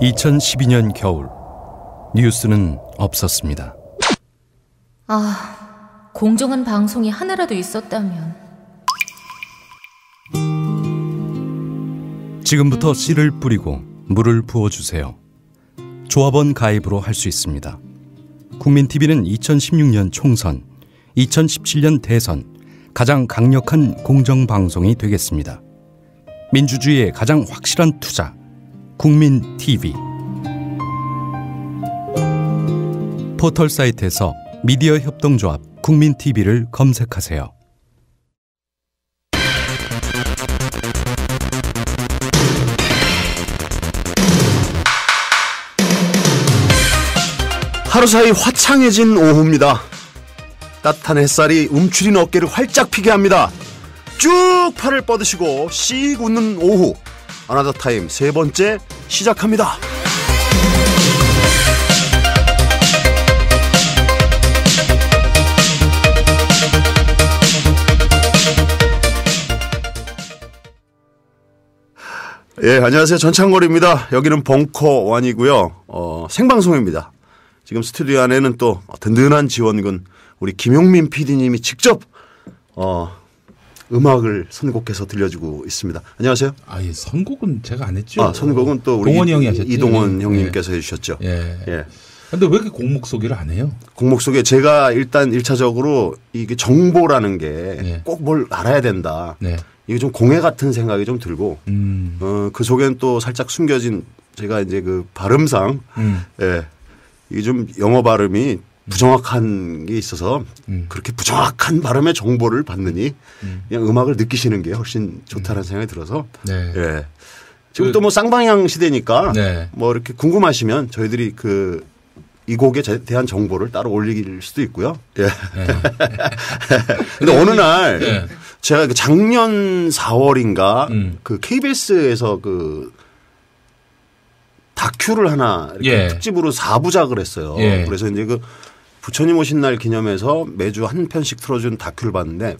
2012년 겨울 뉴스는 없었습니다. 공정한 방송이 하나라도 있었다면. 지금부터 씨를 뿌리고 물을 부어주세요. 조합원 가입으로 할 수 있습니다. 국민TV는 2016년 총선, 2017년 대선 가장 강력한 공정방송이 되겠습니다. 민주주의의 가장 확실한 투자, 국민TV. 포털 사이트에서 미디어 협동조합 국민TV를 검색하세요. 하루 사이 화창해진 오후입니다. 따뜻한 햇살이 움츠린 어깨를 활짝 피게 합니다. 쭉 팔을 뻗으시고 씩 웃는 오후, 아나더 타임 세 번째 시작합니다. 예, 안녕하세요. 전창걸입니다. 여기는 벙커원이고요. 생방송입니다. 지금 스튜디오 안에는 또 든든한 지원군 우리 김용민 PD님이 직접 음악을 선곡해서 들려주고 있습니다. 안녕하세요. 예, 선곡은 제가 안 했죠. 선곡은 또 우리 동원이 형이 하셨죠. 이동원 형님께서 해주셨죠. 예. 근데 왜 이렇게 곡목 소개를 안 해요? 곡목 소개 제가 일단 1차적으로 이게 정보라는 게 꼭 뭘 알아야 된다. 이게 좀 공예 같은 생각이 좀 들고, 그 속에는 또 살짝 숨겨진 제가 이제 그 발음상, 이게 좀 영어 발음이 부정확한 게 있어서 그렇게 부정확한 발음의 정보를 받느니 그냥 음악을 느끼시는 게 훨씬 좋다는 생각이 들어서, 지금 또 뭐 쌍방향 시대니까 뭐 이렇게 궁금하시면 저희들이 이 곡에 대한 정보를 따로 올릴 수도 있고요. 근데 어느 날 제가 작년 4월인가 그 KBS에서 그 다큐를 하나 이렇게 특집으로 4부작을 했어요. 그래서 이제 그 부처님 오신 날 기념해서 매주 한 편씩 틀어준 다큐를 봤는데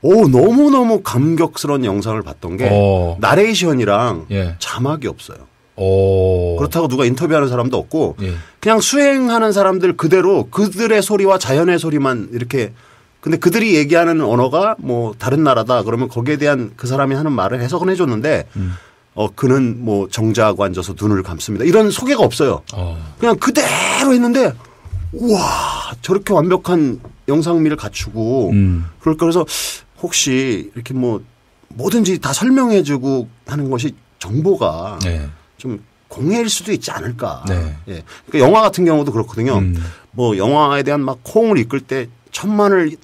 너무너무 감격스러운 영상을 봤던 게 나레이션이랑 자막이 없어요. 그렇다고 누가 인터뷰하는 사람도 없고 그냥 수행하는 사람들 그대로 그들의 소리와 자연의 소리만 이렇게, 근데 그들이 얘기하는 언어가 뭐 다른 나라다 그러면 거기에 대한 그 사람이 하는 말을 해석은 해줬는데 그는 뭐 정자하고 앉아서 눈을 감습니다. 이런 소개가 없어요. 그냥 그대로 했는데 우와 저렇게 완벽한 영상미를 갖추고 그럴까. 그래서 혹시 이렇게 뭐 뭐든지 다 설명해 주고 하는 것이 정보가 좀 공예일 수도 있지 않을까. 그러니까 영화 같은 경우도 그렇거든요. 뭐 영화에 대한 막 호응을 이끌 때 1000만을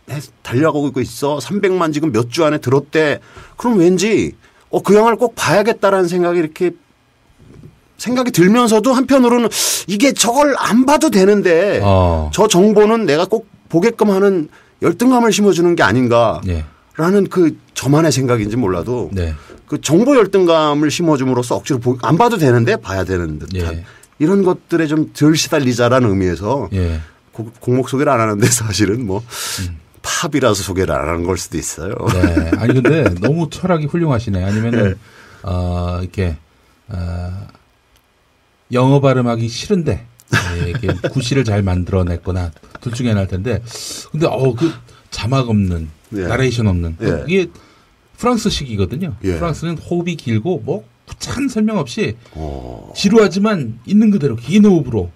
달려가고 있어. 300만 지금 몇 주 안에 들었대. 그럼 왠지 그 영화를 꼭 봐야겠다라는 생각이 이렇게 생각이 들면서도 한편으로는 이게 저걸 안 봐도 되는데 저 정보는 내가 꼭 보게끔 하는 열등감을 심어주는 게 아닌가라는 그 저만의 생각인지 몰라도 그 정보 열등감을 심어줌으로써 억지로 안 봐도 되는데 봐야 되는 듯한 이런 것들에 좀 덜 시달리자라는 의미에서 곡목 소개를 안 하는데 사실은 뭐 팝이라서 소개를 안 하는 걸 수도 있어요. 아니 근데 너무 철학이 훌륭하시네. 아니면은 이렇게 영어 발음하기 싫은데 이렇게 구시를 잘 만들어냈거나 둘 중에 하나일 텐데, 근데 그 자막 없는 나레이션 없는 이게 프랑스식이거든요. 프랑스는 호흡이 길고 뭐 구차한 설명 없이 지루하지만 있는 그대로 긴 호흡으로.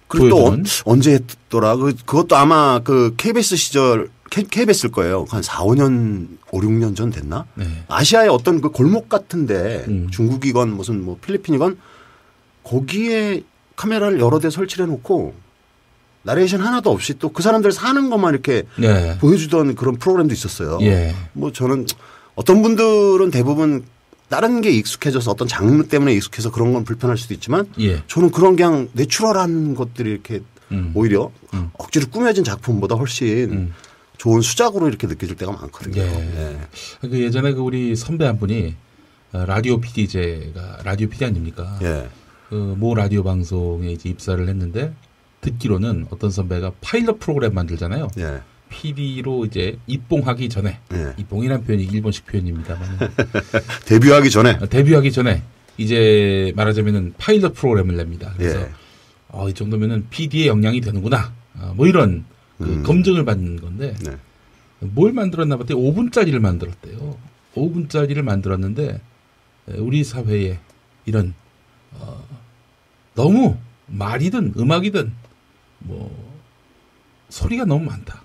그리고 또 언제 했더라? 그것도 아마 그 KBS 시절 KBS일 거예요. 한 4, 5년, 5, 6년 전 됐나? 아시아의 어떤 그 골목 같은데 중국이건 무슨 뭐 필리핀이건 거기에 카메라를 여러 대 설치해 놓고 나레이션 하나도 없이 또 그 사람들 사는 것만 이렇게 보여주던 그런 프로그램도 있었어요. 뭐 저는 어떤 분들은 대부분 다른 게 익숙해져서 어떤 장르 때문에 익숙해서 그런 건 불편할 수도 있지만 저는 그런 그냥 내추럴한 것들이 이렇게 오히려 억지로 꾸며진 작품보다 훨씬 좋은 수작으로 이렇게 느껴질 때가 많거든요. 그 예전에 우리 선배 한 분이 라디오 PD제가 라디오 PD 아닙니까? 그 모 라디오 방송에 이제 입사를 했는데 듣기로는 어떤 선배가 파일럿 프로그램 만들잖아요. PD로 이제 입봉하기 전에 입봉이라는 표현이 일본식 표현입니다만 데뷔하기 전에 이제 말하자면은 파일럿 프로그램을 냅니다. 그래서 예. 이 정도면은 PD의 역량이 되는구나. 뭐 이런 그 검증을 받는 건데 네. 뭘 만들었나 봤더니 5분짜리를 만들었대요. 5분짜리를 만들었는데 우리 사회에 이런 너무 말이든 음악이든 뭐 소리가 너무 많다.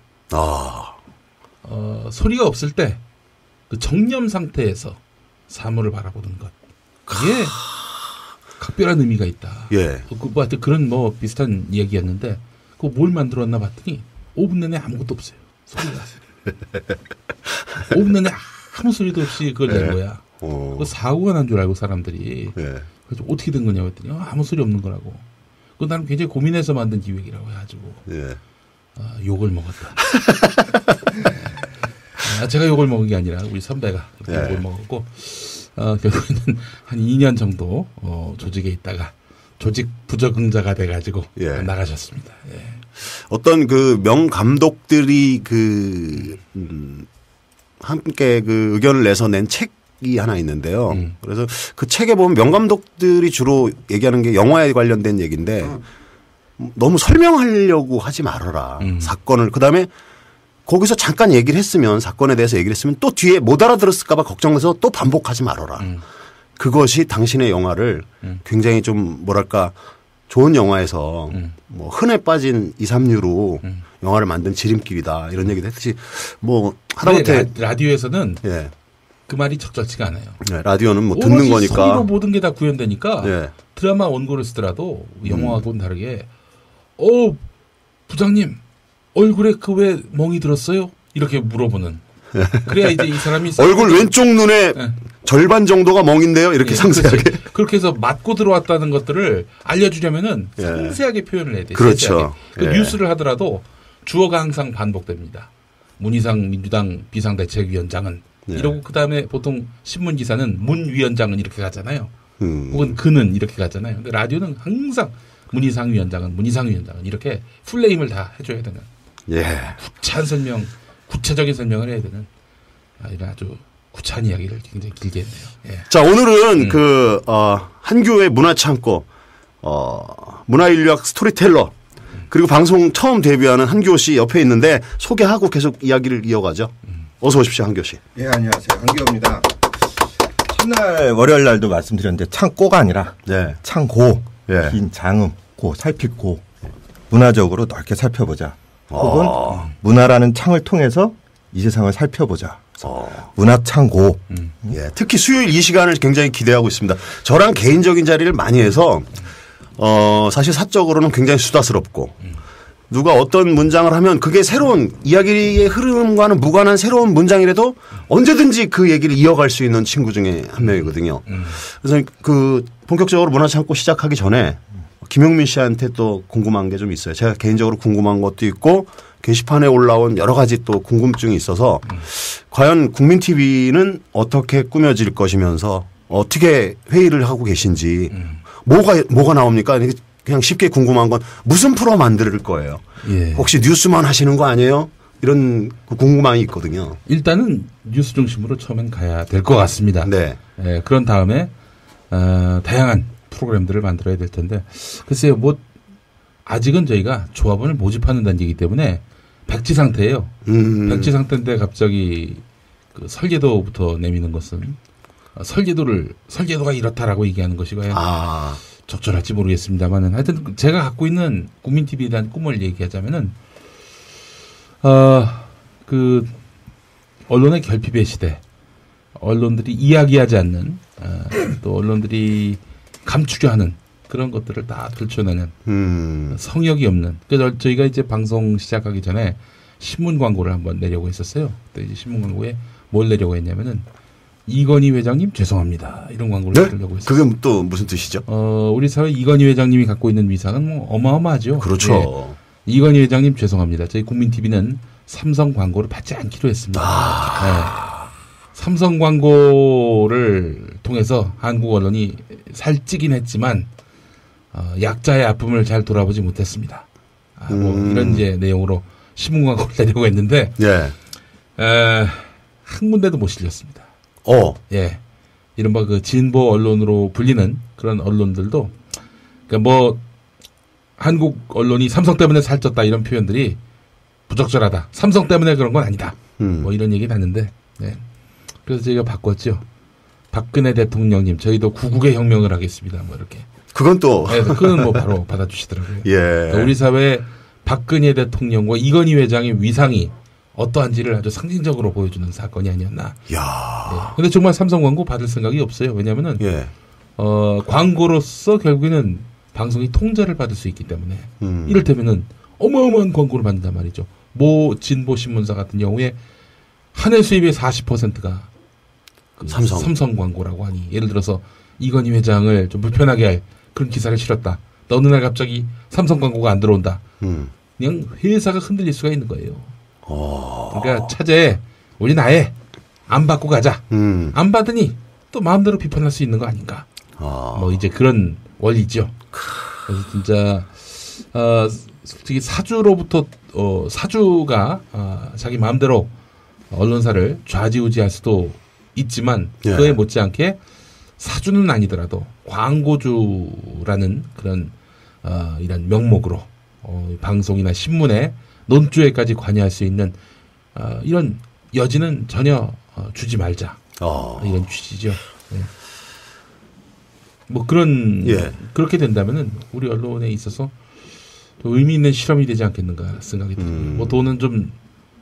소리가 없을 때 그 정념 상태에서 사물을 바라보는 것. 그게 각별한 의미가 있다. 예. 뭐 하여튼 그런 뭐 비슷한 이야기였는데 그거 뭘 만들었나 봤더니 5분 내내 아무것도 없어요. 소리가. 5분 내내 아무 소리도 없이 그걸 낸 거야. 그 사고가 난 줄 알고 사람들이. 그래서 어떻게 된 거냐고 했더니 아무 소리 없는 거라고. 그 나는 굉장히 고민해서 만든 기획이라고 해가지고 욕을 먹었다. 제가 욕을 먹은 게 아니라 우리 선배가 욕을 먹었고 결국에는 한 2년 정도 조직에 있다가 조직 부적응자가 돼가지고 나가셨습니다. 예. 어떤 그 명감독들이 함께 그 의견을 내서 낸 책이 하나 있는데요. 그래서 그 책에 보면 명감독들이 주로 얘기하는 게 영화에 관련된 얘기인데 너무 설명하려고 하지 말아라. 사건을. 그다음에 거기서 잠깐 얘기를 했으면 사건에 대해서 얘기를 했으면 또 뒤에 못 알아들었을까 봐 걱정해서 또 반복하지 말아라. 그것이 당신의 영화를 굉장히 좀 뭐랄까 좋은 영화에서 뭐 흔해 빠진 2, 3류로 영화를 만든 지름길이다. 이런 얘기도 했듯이 뭐 하다못해 라디오에서는 그 말이 적절치가 않아요. 네, 라디오는 뭐 듣는 거니까. 소리로 모든 게 다 구현되니까 드라마 원고를 쓰더라도 영화하고는 다르게 부장님 얼굴에 그 왜 멍이 들었어요? 이렇게 물어보는. 그래야 이제 이 사람이 얼굴 왼쪽 눈에 절반 정도가 멍인데요. 이렇게 상세하게. 그렇게 해서 맞고 들어왔다는 것들을 알려주려면은 상세하게 표현을 해야 돼요. 그렇죠. 그 뉴스를 하더라도 주어가 항상 반복됩니다. 문희상 민주당 비상대책위원장은 이러고 그다음에 보통 신문 기사는 문 위원장은 이렇게 가잖아요. 혹은 그는 이렇게 가잖아요. 근데 라디오는 항상 문희상 위원장은 이렇게 풀네임을 다 해줘야 되는. 구차한 설명, 구체적인 설명을 해야 되는 이런 아주 구차한 이야기를 굉장히 길게 했네요. 자, 오늘은 한교의 문화창고, 문화인류학 스토리텔러, 그리고 방송 처음 데뷔하는 한교 씨 옆에 있는데 소개하고 계속 이야기를 이어가죠. 어서 오십시오, 한교 씨. 예, 안녕하세요. 한교입니다. 첫날 월요일 날도 말씀드렸는데 창고가 아니라 창고, 긴 장음, 고, 살필 고, 문화적으로 넓게 살펴보자. 혹은 문화라는 창을 통해서 이 세상을 살펴보자. 문화창고. 특히 수요일 이 시간을 굉장히 기대하고 있습니다. 저랑 개인적인 자리를 많이 해서 사실 사적으로는 굉장히 수다스럽고 누가 어떤 문장을 하면 그게 새로운 이야기의 흐름과는 무관한 새로운 문장이라도 언제든지 그 얘기를 이어갈 수 있는 친구 중에 한 명이거든요. 그래서 그 본격적으로 문화창고 시작하기 전에 김용민 씨한테 또 궁금한 게 좀 있어요. 제가 개인적으로 궁금한 것도 있고 게시판에 올라온 여러 가지 또 궁금증이 있어서 과연 국민TV는 어떻게 꾸며질 것이면서 어떻게 회의를 하고 계신지 뭐가 나옵니까? 그냥 쉽게 궁금한 건 무슨 프로 만들 거예요? 혹시 뉴스만 하시는 거 아니에요? 이런 궁금함이 있거든요. 일단은 뉴스 중심으로 처음엔 가야 될 것 같습니다. 그런 다음에 다양한 프로그램들을 만들어야 될 텐데 글쎄요, 뭐 아직은 저희가 조합원을 모집하는 단계이기 때문에 백지 상태예요. 백지 상태인데 갑자기 그 설계도부터 내미는 것은 설계도가 이렇다라고 얘기하는 것이 과연 적절할지 모르겠습니다만은 하여튼 제가 갖고 있는 국민TV에 대한 꿈을 얘기하자면은 그 언론의 결핍의 시대, 언론들이 이야기하지 않는 또 언론들이 감추려 하는 그런 것들을 다 들춰내는 성역이 없는. 그래서 저희가 이제 방송 시작하기 전에 신문 광고를 한번 내려고 했었어요. 그때 이제 신문 광고에 뭘 내려고 했냐면은 이건희 회장님 죄송합니다. 이런 광고를 내려고 했어요. 그게 또 무슨 뜻이죠? 우리 사회 이건희 회장님이 갖고 있는 위상은 뭐 어마어마하죠. 그렇죠. 이건희 회장님 죄송합니다. 저희 국민TV는 삼성 광고를 받지 않기로 했습니다. 삼성 광고를 통해서 한국 언론이 살찌긴 했지만 약자의 아픔을 잘 돌아보지 못했습니다. 뭐 이런 이제 내용으로 신문 광고를 내려고 했는데 한 군데도 못 실렸습니다. 이른바 그 진보 언론으로 불리는 그런 언론들도 그러니까 뭐 한국 언론이 삼성 때문에 살쪘다 이런 표현들이 부적절하다. 삼성 때문에 그런 건 아니다. 뭐 이런 얘기를 하는데 네. 그래서 저희가 바꿨죠. 박근혜 대통령님 저희도 구국의 혁명을 하겠습니다. 뭐 이렇게. 그건 또. 네, 그건 뭐 바로 받아주시더라고요. 예. 그러니까 우리 사회 박근혜 대통령과 이건희 회장의 위상이 어떠한지를 아주 상징적으로 보여주는 사건이 아니었나. 야. 네. 근데 정말 삼성 광고 받을 생각이 없어요. 왜냐면은, 예. 광고로서 결국에는 방송이 통제를 받을 수 있기 때문에. 이를테면은 어마어마한 광고를 받는단 말이죠. 모 진보 신문사 같은 경우에 한 해 수입의 40%가 그 삼성 광고라고 하니. 예를 들어서 이건희 회장을 좀 불편하게 할 그런 기사를 실었다. 어느 날 갑자기 삼성 광고가 안 들어온다. 그냥 회사가 흔들릴 수가 있는 거예요. 그러니까 차제에 우리 나에 안 받고 가자. 안 받으니 또 마음대로 비판할 수 있는 거 아닌가. 뭐 이제 그런 원리죠. 그래서 진짜 솔직히 사주로부터 사주가 자기 마음대로 언론사를 좌지우지할 수도 있지만 예. 그에 못지않게 사주는 아니더라도 광고주라는 그런 이런 명목으로 방송이나 신문에 논조에까지 관여할 수 있는 이런 여지는 전혀 주지 말자. 이런 취지죠. 네. 뭐 그런 예. 그렇게 된다면은 우리 언론에 있어서 또 의미 있는 실험이 되지 않겠는가 생각이 듭니다. 뭐 돈은 좀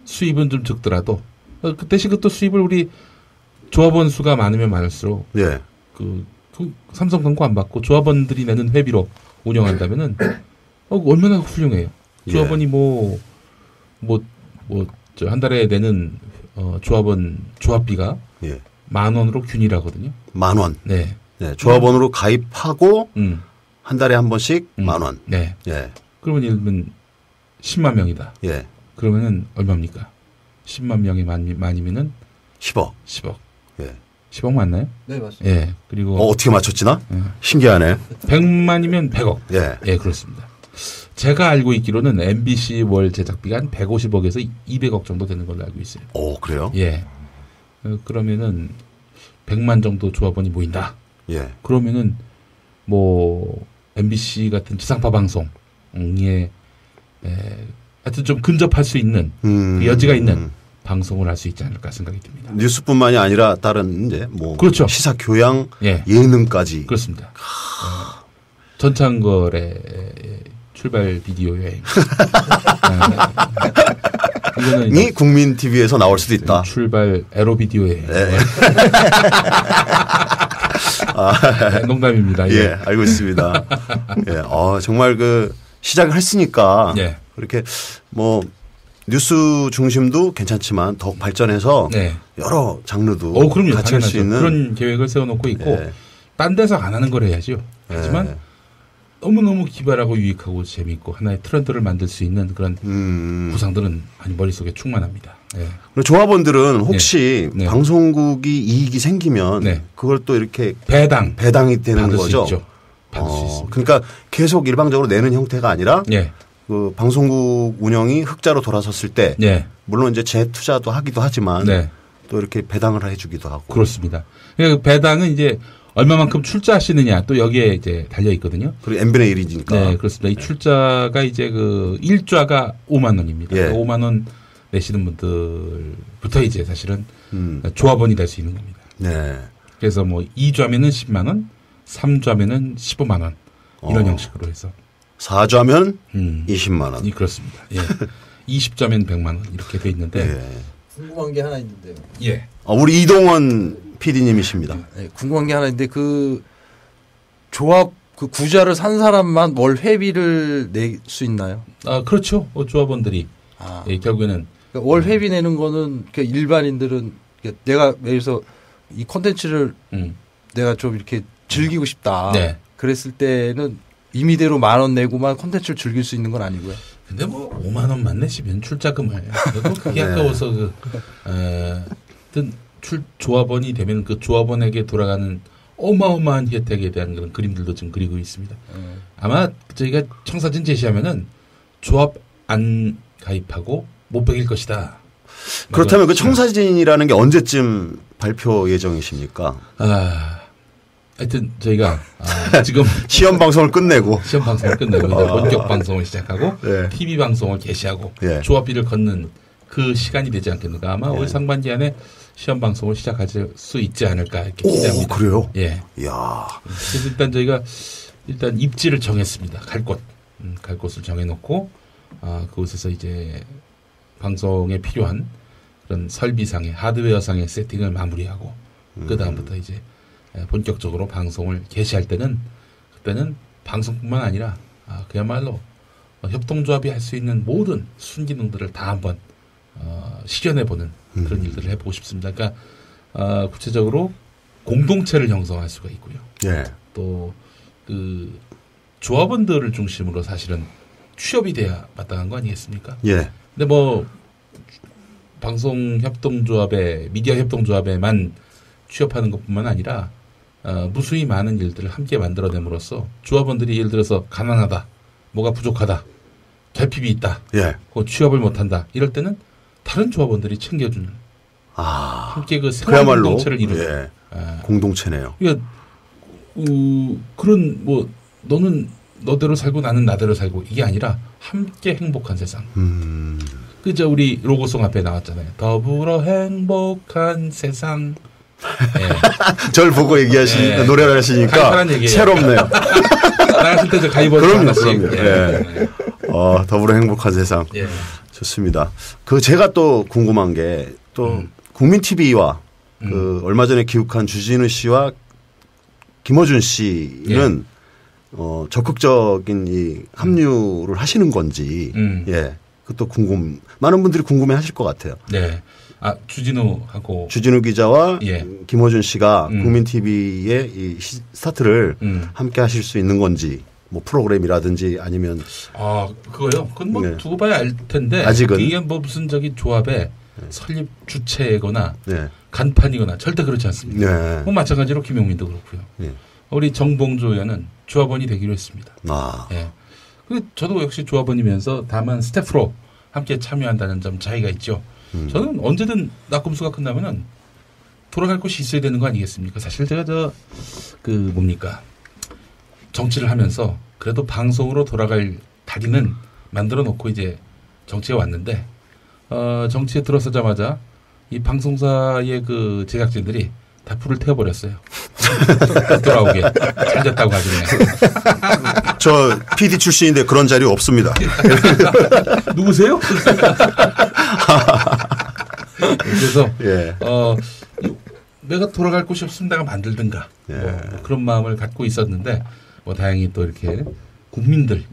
수입은 좀 적더라도 그 대신 그 또 수입을 우리 조합원 수가 많으면 많을수록 예. 그 삼성 광고 안 받고 조합원들이 내는 회비로 운영한다면은 얼마나 훌륭해요. 조합원이 저 한 달에 내는 조합원 조합비가 예. 10,000원으로 균일하거든요. 10,000원. 네. 네. 조합원으로 가입하고 한 달에 한 번씩 10,000원. 네. 예. 그러면 예를 들면 10만 명이다. 예. 그러면은 얼마입니까? 10만 명이 만이면은 10억. 10억. 예. 10억 맞나요? 네, 맞습니다. 예. 그리고 어떻게 맞췄지 나? 신기하네. 100만이면 100억. 예. 예, 그렇습니다. 제가 알고 있기로는 MBC 월 제작비가 한 150억에서 200억 정도 되는 걸로 알고 있어요. 오, 그래요? 예. 그러면은 100만 정도 조합원이 모인다. 예. 그러면은 뭐 MBC 같은 지상파 방송에 하여튼 좀 근접할 수 있는 그 여지가 있는 방송을 할 수 있지 않을까 생각이 듭니다. 뉴스뿐만이 아니라 다른 이제 뭐 그렇죠. 시사 교양, 예. 예능까지. 그렇습니다. 전창걸의 출발 비디오 여행. 이거는 이 국민 TV에서 나올 수도 있다. 출발 에로 비디오 여행. 네. 네, 농담입니다. 예, 예 알고 있습니다. 예, 정말 그 시작을 했으니까 예. 그렇게 뭐 뉴스 중심도 괜찮지만 더욱 발전해서 네. 여러 장르도 그럼요. 같이 할 수 있는 그런 계획을 세워놓고 있고 예. 딴 데서 안 하는 걸 해야죠. 하지만 예. 너무너무 기발하고 유익하고 재미있고 하나의 트렌드를 만들 수 있는 그런 구상들은 머릿속에 충만합니다. 예. 그리고 조합원들은 혹시 네. 방송국이 이익이 생기면 네. 그걸 또 이렇게 받을 배당이 되는 거죠. 수 있죠. 받을 수 있습니다. 그러니까 계속 일방적으로 내는 형태가 아니라 예. 그 방송국 운영이 흑자로 돌아섰을 때 예. 물론 이제 재투자도 하기도 하지만 네. 또 이렇게 배당을 해주기도 하고 그렇습니다. 그러니까 배당은 이제 얼마만큼 출자하시느냐 또 여기에 이제 달려 있거든요. 그리고 n분의 1이니까. 네, 그렇습니다. 이 출자가 이제 그 1좌가 5만 원입니다. 예. 5만 원 내시는 분들부터 이제 사실은 조합원이 될 수 있는 겁니다. 네. 그래서 뭐 2좌면은 10만 원, 3좌면은 15만 원 이런 형식으로 해서 4좌면 20만 원. 그렇습니다. 예. 20좌면 100만 원 이렇게 돼 있는데 예. 궁금한 게 하나 있는데요. 예. 우리 이동원 PD님이십니다. 네, 궁금한 게 하나 있는데 그 조합 그 구좌를 산 사람만 월 회비를 낼 수 있나요? 그렇죠. 조합원들이 예, 결국에는 그러니까 월 회비 내는 거는 그러니까 일반인들은 그러니까 내가 예를 들어서 이 콘텐츠를 내가 좀 이렇게 즐기고 싶다. 네. 그랬을 때는 임의대로 10,000원 내고만 콘텐츠를 즐길 수 있는 건 아니고요. 근데 뭐 5만 원만 내시면 출자금을 그래도 그게 네. 아까워서 조합원이 되면 그 조합원에게 돌아가는 어마어마한 혜택에 대한 그런 그림들도 지금 그리고 있습니다. 아마 저희가 청사진 제시하면은 조합 안 가입하고 못 베길 것이다. 그렇다면 그 청사진이라는 게 언제쯤 발표 예정이십니까? 하여튼 저희가 지금 시험 방송을 끝내고 이제 본격 방송을 시작하고 네. TV 방송을 개시하고 네. 조합비를 걷는 그 시간이 되지 않겠는가. 아마 올 상반기 안에 시험 방송을 시작할 수 있지 않을까 이렇게 기대합니다. 그래요? 예. 이야. 그래서 일단 저희가 입지를 정했습니다. 갈 곳을 정해놓고 그곳에서 이제 방송에 필요한 그런 설비상의 하드웨어상의 세팅을 마무리하고 그 다음부터 이제 본격적으로 방송을 개시할 때는 그때는 방송뿐만 아니라 그야말로 협동조합이 할 수 있는 모든 순기능들을 다 한번 실현해보는 그런 일들을 해보고 싶습니다. 그러니까 구체적으로 공동체를 형성할 수가 있고요. 예. 또 그 조합원들을 중심으로 사실은 취업이 돼야 마땅한 거 아니겠습니까? 예. 근데 뭐 방송 협동조합에 미디어 협동조합에만 취업하는 것뿐만 아니라 무수히 많은 일들을 함께 만들어냄으로써 조합원들이 예를 들어서 가난하다, 뭐가 부족하다, 결핍이 있다, 예. 취업을 못한다 이럴 때는 다른 조합원들이 챙겨주는 함께 그 생활 그야말로 공동체를 이루는 예. 공동체네요. 그러니까 그런 뭐 너는 너대로 살고 나는 나대로 살고 이게 아니라 함께 행복한 세상. 그저 우리 로고송 앞에 나왔잖아요. 더불어 행복한 세상. 네. 절 보고 노래를 하시니까 새롭네요. 나갔을 때 저 가이버즈 하나씩. 그럼요. 네. 더불어 행복한 세상. 예. 좋습니다. 제가 또 궁금한 게 또 국민 TV와 얼마 전에 귀국한 주진우 씨와 김어준 씨는 적극적인 이 합류를 하시는 건지, 예. 그것도 많은 분들이 궁금해 하실 것 같아요. 네. 주진우 기자와 김어준 씨가 국민 TV의 이 스타트를 함께 하실 수 있는 건지, 뭐 프로그램이라든지 아니면. 그거요? 그건 뭐 두고 봐야 알 텐데. 아직은. 이게 뭐 무슨 조합의 설립 주체거나 간판이거나 절대 그렇지 않습니다. 뭐 마찬가지로 김용민도 그렇고요. 우리 정봉주 의원은 조합원이 되기로 했습니다. 예. 저도 역시 조합원이면서 다만 스태프로 함께 참여한다는 점 차이가 있죠. 저는 언제든 낙검수가 끝나면은 돌아갈 곳이 있어야 되는 거 아니겠습니까? 사실 제가 정치를 하면서 그래도 방송으로 돌아갈 다리는 만들어 놓고 이제 정치에 왔는데, 정치에 들어서자마자 이 방송사의 그 제작진들이 다 불을 태워버렸어요. 돌아오게. 잘 됐다고 하죠. 저 PD 출신인데 그런 자리 없습니다. 누구세요? 그래서 내가 돌아갈 곳이 없으면 내가 만들든가 그런 마음을 갖고 있었는데 다행히 또 이렇게 국민들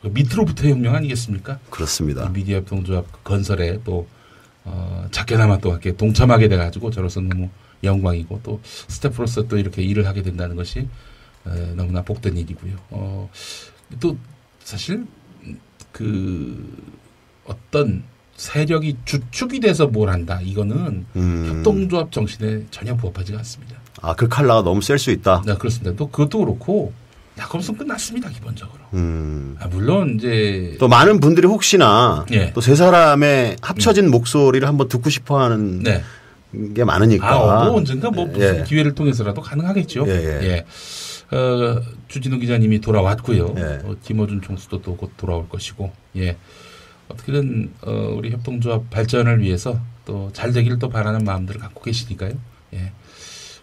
밑으로부터 혁명 아니겠습니까? 그렇습니다. 미디어 협동조합 건설에 또 작게나마 또 이렇게 동참하게 돼가지고 저로서 너무 영광이고 또 스태프로서 또 이렇게 일을 하게 된다는 것이 너무나 복된 일이고요. 또 사실 어떤 세력이 주축이 돼서 뭘 한다 이거는 협동조합 정신에 전혀 부합하지가 않습니다. 그 칼라가 너무 셀 수 있다. 네, 그렇습니다. 또 그것도 그렇고 낙검수는 끝났습니다 기본적으로. 물론 이제 또 많은 분들이 혹시나 또 세 사람의 합쳐진 목소리를 한번 듣고 싶어하는 게 많으니까. 언젠가 무슨 기회를 통해서라도 가능하겠죠. 주진우 기자님이 돌아왔고요. 김어준 총수도 또 곧 돌아올 것이고. 어떻게든 우리 협동조합 발전을 위해서 또 잘 되기를 또 바라는 마음들을 갖고 계시니까요.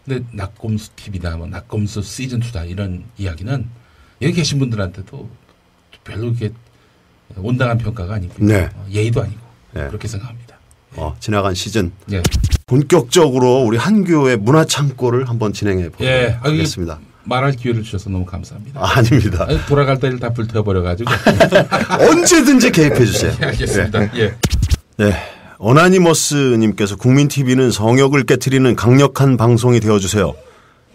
근데 낙검수 TV다, 낙검수 시즌2다 이런 이야기는 여기 계신 분들한테도 별로 이렇게 온당한 평가가 아니고요. 예의도 아니고 그렇게 생각합니다. 지나간 시즌. 본격적으로 우리 한교의 문화창고를 한번 진행해 보도록 하겠습니다. 말할 기회를 주셔서 너무 감사합니다. 아닙니다. 돌아갈 때를 다 불태워버려가지고. 언제든지 개입해 주세요. 알겠습니다. 어나니머스님께서 국민TV는 성역을 깨트리는 강력한 방송이 되어주세요.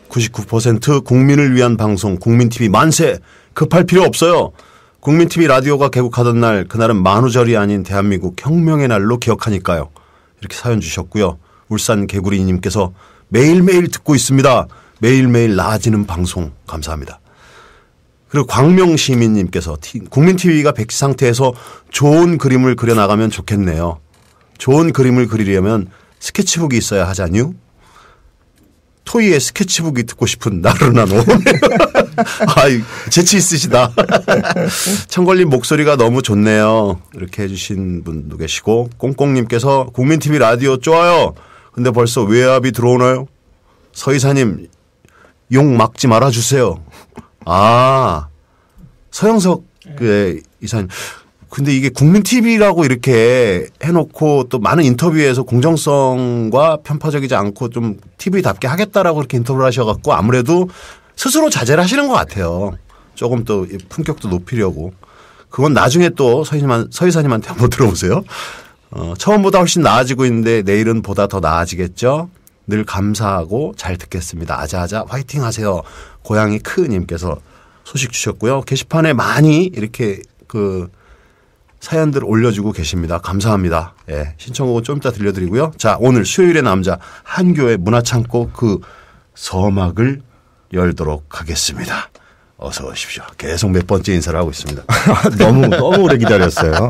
99% 국민을 위한 방송 국민TV 만세. 급할 필요 없어요. 국민TV 라디오가 개국하던 날, 그날은 만우절이 아닌 대한민국 혁명의 날로 기억하니까요. 이렇게 사연 주셨고요. 울산 개구리님께서 매일매일 듣고 있습니다. 매일매일 나아지는 방송 감사합니다. 그리고 광명시민님께서 국민TV가 백지 상태에서 좋은 그림을 그려나가면 좋겠네요. 좋은 그림을 그리려면 스케치북이 있어야 하잖유. 토이의 스케치북이 듣고 싶은 나른한 오후. 재치 있으시다. 청걸님 목소리가 너무 좋네요. 이렇게 해주신 분도 계시고 꽁꽁님께서 국민TV 라디오 좋아요. 근데 벌써 외압이 들어오나요? 서이사님 욕 막지 말아주세요. 서영석 이사님. 근데 이게 국민TV라고 이렇게 해놓고 또 많은 인터뷰에서 공정성과 편파적이지 않고 좀 TV답게 하겠다라고 이렇게 인터뷰를 하셔갖고 아무래도 스스로 자제를 하시는 것 같아요. 조금 또 품격도 높이려고. 그건 나중에 또 서이사님한테 한번 들어보세요. 처음보다 훨씬 나아지고 있는데 내일은 보다 더 나아지겠죠. 늘 감사하고 잘 듣겠습니다. 아자아자 화이팅 하세요. 고양이 크님께서 소식 주셨고요. 게시판에 많이 이렇게 사연들 올려주고 계십니다. 감사합니다. 예, 신청곡은 좀 이따 들려드리고요. 자, 오늘 수요일의 남자 한교의 문화창고 서막을 열도록 하겠습니다. 어서 오십시오. 계속 몇 번째 인사를 하고 있습니다. 너무 오래 기다렸어요.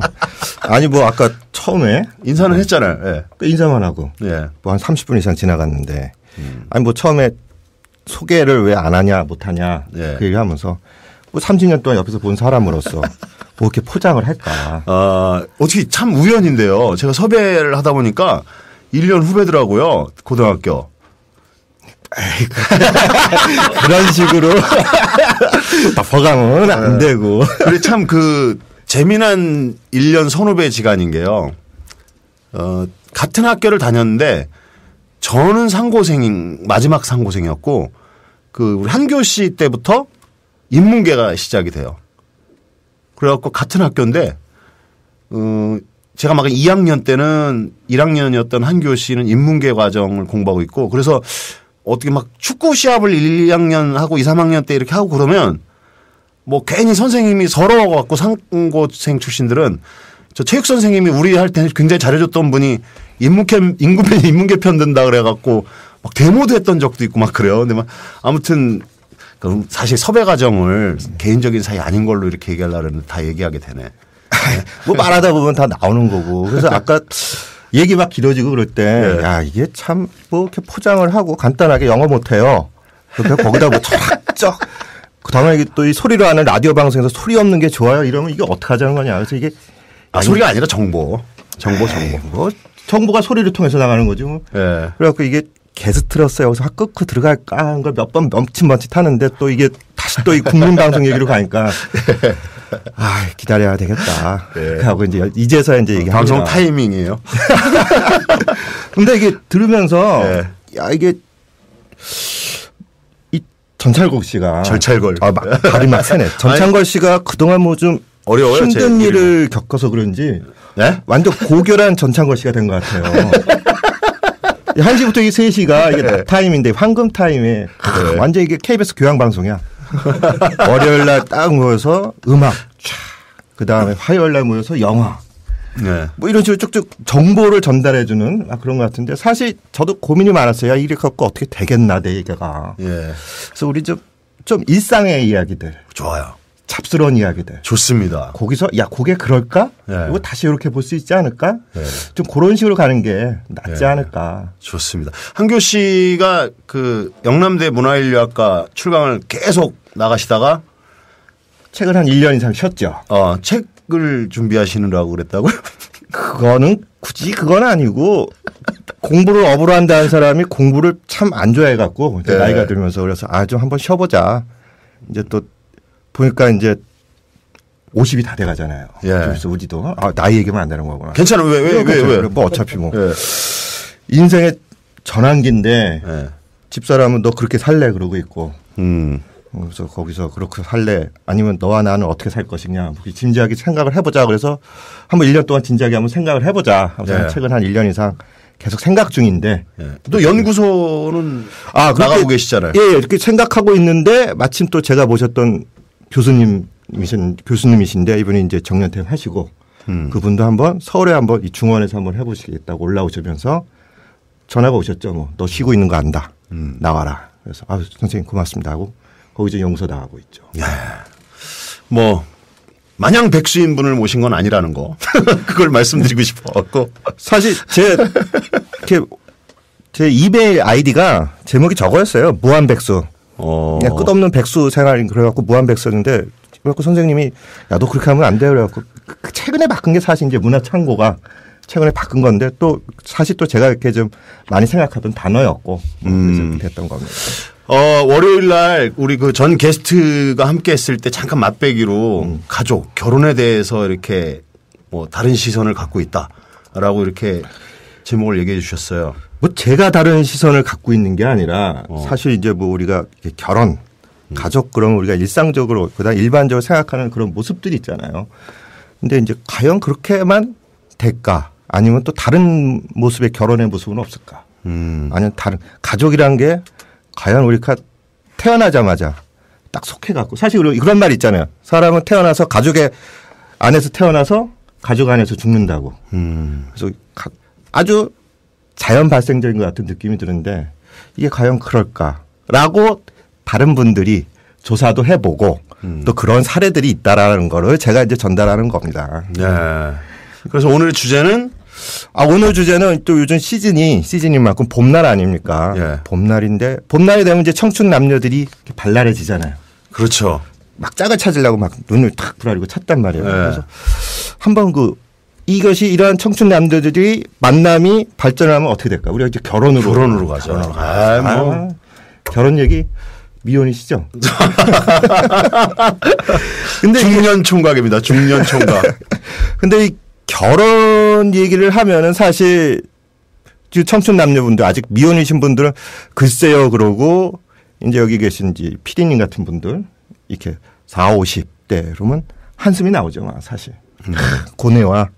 아니 아까 처음에 인사는 했잖아요. 예. 인사만 하고 한 30분 이상 지나갔는데 아니 처음에 소개를 왜 안 하냐 못 하냐 그 얘기하면서 30년 동안 옆에서 본 사람으로서 이렇게 포장을 할까. 어떻게 참 우연인데요. 제가 섭외를 하다 보니까 1년 후배더라고요. 고등학교. 그런 식으로 버강은 안 되고. 그래 참 재미난 1년 선후배 지간인 게요. 같은 학교를 다녔는데 저는 마지막 상고생이었고 우리 한교 씨 때부터 인문계가 시작이 돼요. 그래갖고 같은 학교인데 제가 막 2학년 때는 1학년이었던 한교 씨는 인문계 과정을 공부하고 있고 그래서 어떻게 막 축구 시합을 1학년 하고 2, 3학년 때 이렇게 하고 그러면 괜히 선생님이 서러워갖고 상고생 출신들은 저 체육 선생님이 우리 할 때 굉장히 잘해줬던 분이 인문계 편 든다 그래갖고 막 데모도 했던 적도 있고 막 그래요. 근데 아무튼 사실 섭외 과정을 개인적인 사이 아닌 걸로 이렇게 얘기하려고 했는데 다 얘기하게 되네. 말하다 보면 다 나오는 거고. 그래서 아까 얘기 막 길어지고 그럴 때 이게 참 이렇게 포장을 하고 간단하게 영어 못해요. 거기다 철학적 그다음에 또 이 소리로 하는 라디오 방송에서 소리 없는 게 좋아요. 이러면 이게 어떻게 하자는 거냐. 그래서 이게 소리가 아니라 정보. 정보가 소리를 통해서 나가는 거지 뭐. 그래갖고 이게 게스트로서 여기서 끊고 들어갈까 하는 걸 몇 번 멈칫멈칫 하는데 또 이게 다시 또 이 국민방송 얘기로 가니까 기다려야 되겠다. 하고 이제서야 얘기하는 방송 타이밍이에요. 근데 이게 들으면서 이게 이 전찰걸 씨가 발이 막 새네. 전찰걸 씨가 그동안 좀 어려워요. 힘든 일을 겪어서 그런지 완전 고결한 전창걸 씨가 된 것 같아요. 1시부터 3시가 이게 낮 타임인데 황금 타임에 완전 이게 KBS 교양방송이야. 월요일 날 딱 모여서 음악, 그 다음에 화요일 날 모여서 영화. 이런 식으로 쭉쭉 정보를 전달해주는 그런 것 같은데 사실 저도 고민이 많았어요. 이렇게 갖고 어떻게 되겠나 내 얘기가. 그래서 우리 좀 일상의 이야기들. 좋아요. 잡스러운 이야기들. 좋습니다. 거기서 그게 그럴까? 이거 다시 이렇게 볼 수 있지 않을까? 좀 그런 식으로 가는 게 낫지 않을까? 좋습니다. 한교 씨가 영남대 문화인류학과 출강을 계속 나가시다가 책을 한 1년 이상 쉬었죠. 책을 준비하시느라고 그랬다고요? 그건 아니고 공부를 업으로 한다는 사람이 공부를 참 안 좋아해갖고 나이가 들면서 그래서 좀 한번 쉬어보자. 이제 또 보니까 50이 다 돼가잖아요. 그래서 우리도 나이 얘기하면 안 되는 거구나. 괜찮아. 왜? 어차피 인생의 전환기인데 집사람은 너 그렇게 살래 그러고 있고. 그래서 거기서 그렇게 살래 아니면 너와 나는 어떻게 살 것이냐 진지하게 생각을 해보자. 그래서 한번 1년 동안 진지하게 한번 생각을 해보자. 책은 한 1년 이상 계속 생각 중인데. 또 연구소는 나가고 계시잖아요. 이렇게 생각하고 있는데 마침 또 제가 모셨던 교수님이신데 이분이 이제 정년퇴임 하시고 그분도 한번 서울에 한번 이 중원에서 한번 해보시겠다고 올라오시면서 전화가 오셨죠. 너 쉬고 있는 거 안다. 나와라. 그래서 선생님 고맙습니다 하고 거기 이제 연구소 나가고 있죠. 마냥 백수인 분을 모신 건 아니라는 거. 그걸 말씀드리고 싶어갖고. 사실 제 이메일 아이디가 제목이 저거였어요. 무한백수. 그냥 끝없는 백수 생활 그래갖고 무한백수였는데 그래갖고 선생님이 야 너 그렇게 하면 안 돼 그래갖고 최근에 바꾼 게 사실 이제 문화창고가 최근에 바꾼 건데 또 사실 또 제가 이렇게 좀 많이 생각하던 단어였고 그래서 됐던 겁니다. 월요일 날 우리 그 전 게스트가 함께 했을 때 잠깐 맛배기로 가족, 결혼에 대해서 이렇게 뭐 다른 시선을 갖고 있다라고 이렇게 제목을 얘기해 주셨어요. 뭐 제가 다른 시선을 갖고 있는 게 아니라 사실 이제 뭐 우리가 결혼, 가족 그러면 우리가 일상적으로 그다음 일반적으로 생각하는 그런 모습들이 있잖아요. 근데 이제 과연 그렇게만 될까? 아니면 또 다른 모습의 결혼의 모습은 없을까? 아니면 다른 가족이란 게 과연 우리가 태어나자마자 딱 속해갖고 사실 그런 말 있잖아요. 사람은 태어나서 가족의 안에서 태어나서 가족 안에서 죽는다고. 그래서 아주 자연 발생적인 것 같은 느낌이 드는데 이게 과연 그럴까라고 다른 분들이 조사도 해보고 또 그런 사례들이 있다라는 거를 제가 이제 전달하는 겁니다. 네. 그래서 오늘의 주제는 오늘 주제는 또 요즘 시즌인 만큼 봄날 아닙니까? 예. 봄날인데 봄날이 되면 이제 청춘 남녀들이 발랄해지잖아요. 그렇죠. 막 짝을 찾으려고 막 눈을 탁 부라리고 찾단 말이에요. 예. 그래서 한번 이것이 이러한 청춘 남녀들이 만남이 발전하면 어떻게 될까? 우리가 이제 결혼으로 가죠. 결혼 얘기 미혼이시죠? 근데 중년 총각입니다. 중년 총각. 근데 이 결혼 얘기를 하면은 사실 청춘 남녀분들 아직 미혼이신 분들은 글쎄요 그러고 이제 여기 계신 이제 피디님 같은 분들 이렇게 40, 50대 그러면 한숨이 나오죠. 막 사실. 고뇌와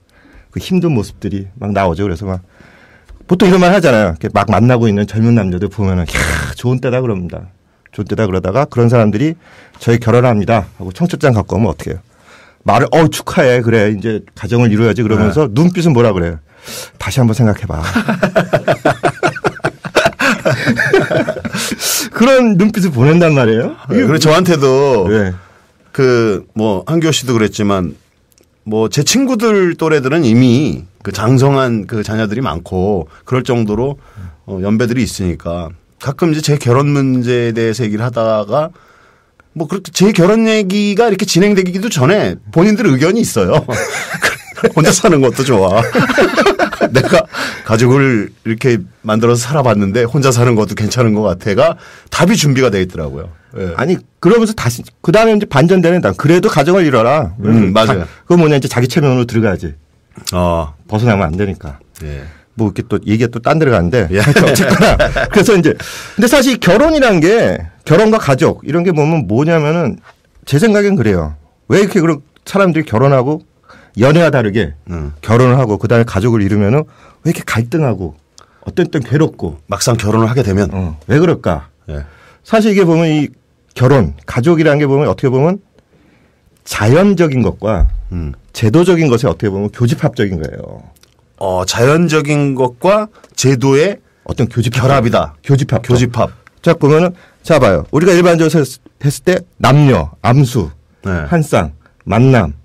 그 힘든 모습들이 막 나오죠. 그래서 막 보통 이런 말 하잖아요. 이렇게 막 만나고 있는 젊은 남녀들 보면은 좋은 때다 그럽니다. 좋은 때다 그러다가 그런 사람들이 저희 결혼합니다 하고 청첩장 갖고 오면 어떻게 해요? 말을 축하해 그래 이제 가정을 이루어야지 그러면서 눈빛은 뭐라 그래요? 다시 한번 생각해봐. 그런 눈빛을 보낸단 말이에요. 그리고 저한테도 네. 뭐 한교 씨도 그랬지만 뭐 제 친구들 또래들은 이미 그 장성한 그 자녀들이 많고 그럴 정도로 연배들이 있으니까 가끔 이제 제 결혼 문제에 대해서 얘기를 하다가 뭐 그렇게 제 결혼 얘기가 이렇게 진행되기도 전에 본인들 의견이 있어요. 혼자 사는 것도 좋아. 내가 가족을 이렇게 만들어서 살아봤는데 혼자 사는 것도 괜찮은 것 같아가 답이 준비가 돼 있더라고요. 네. 아니 그러면서 다시 그 다음에 이제 반전되는 그래도 가정을 이뤄라. 맞아요. 그거 뭐냐 이제 자기 체면으로 들어가야지. 벗어나면 안 되니까. 예. 뭐 이렇게 또 얘기가 또 딴 데로 가는데 예. 어쨌거나 그래서 이제 근데 사실 결혼이란 게 결혼과 가족 이런 게 보면 뭐냐면은 제 생각엔 그래요. 왜 이렇게 그런 사람들이 결혼하고 연애와 다르게 결혼을 하고 그다음에 가족을 이루면은 왜 이렇게 갈등하고 어떤 땐 괴롭고 막상 결혼을 하게 되면 왜 그럴까? 예. 사실 이게 보면 이 결혼 가족이라는 게 보면 어떻게 보면 자연적인 것과 제도적인 것에 어떻게 보면 교집합적인 거예요. 자연적인 것과 제도의 어떤 결합이다. 교집합. 자, 보면은, 자, 봐요. 우리가 일반적으로 했을 때 남녀, 암수, 네. 한쌍, 만남,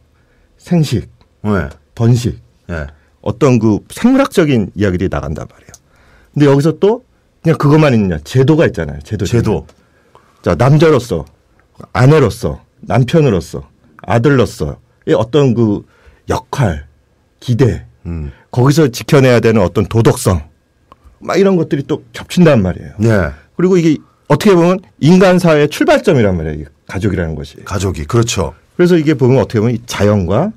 생식, 네. 번식, 네. 어떤 그 생물학적인 이야기들이 나간단 말이에요. 근데 여기서 또 그냥 그것만 있느냐. 제도가 있잖아요. 제도. 자, 남자로서, 아내로서, 남편으로서, 아들로서, 어떤 그 역할, 기대, 거기서 지켜내야 되는 어떤 도덕성 막 이런 것들이 또 겹친단 말이에요. 네. 그리고 이게 어떻게 보면 인간 사회의 출발점이란 말이에요. 이게 가족이라는 것이. 가족이 그렇죠. 그래서 이게 보면 어떻게 보면 이 자연과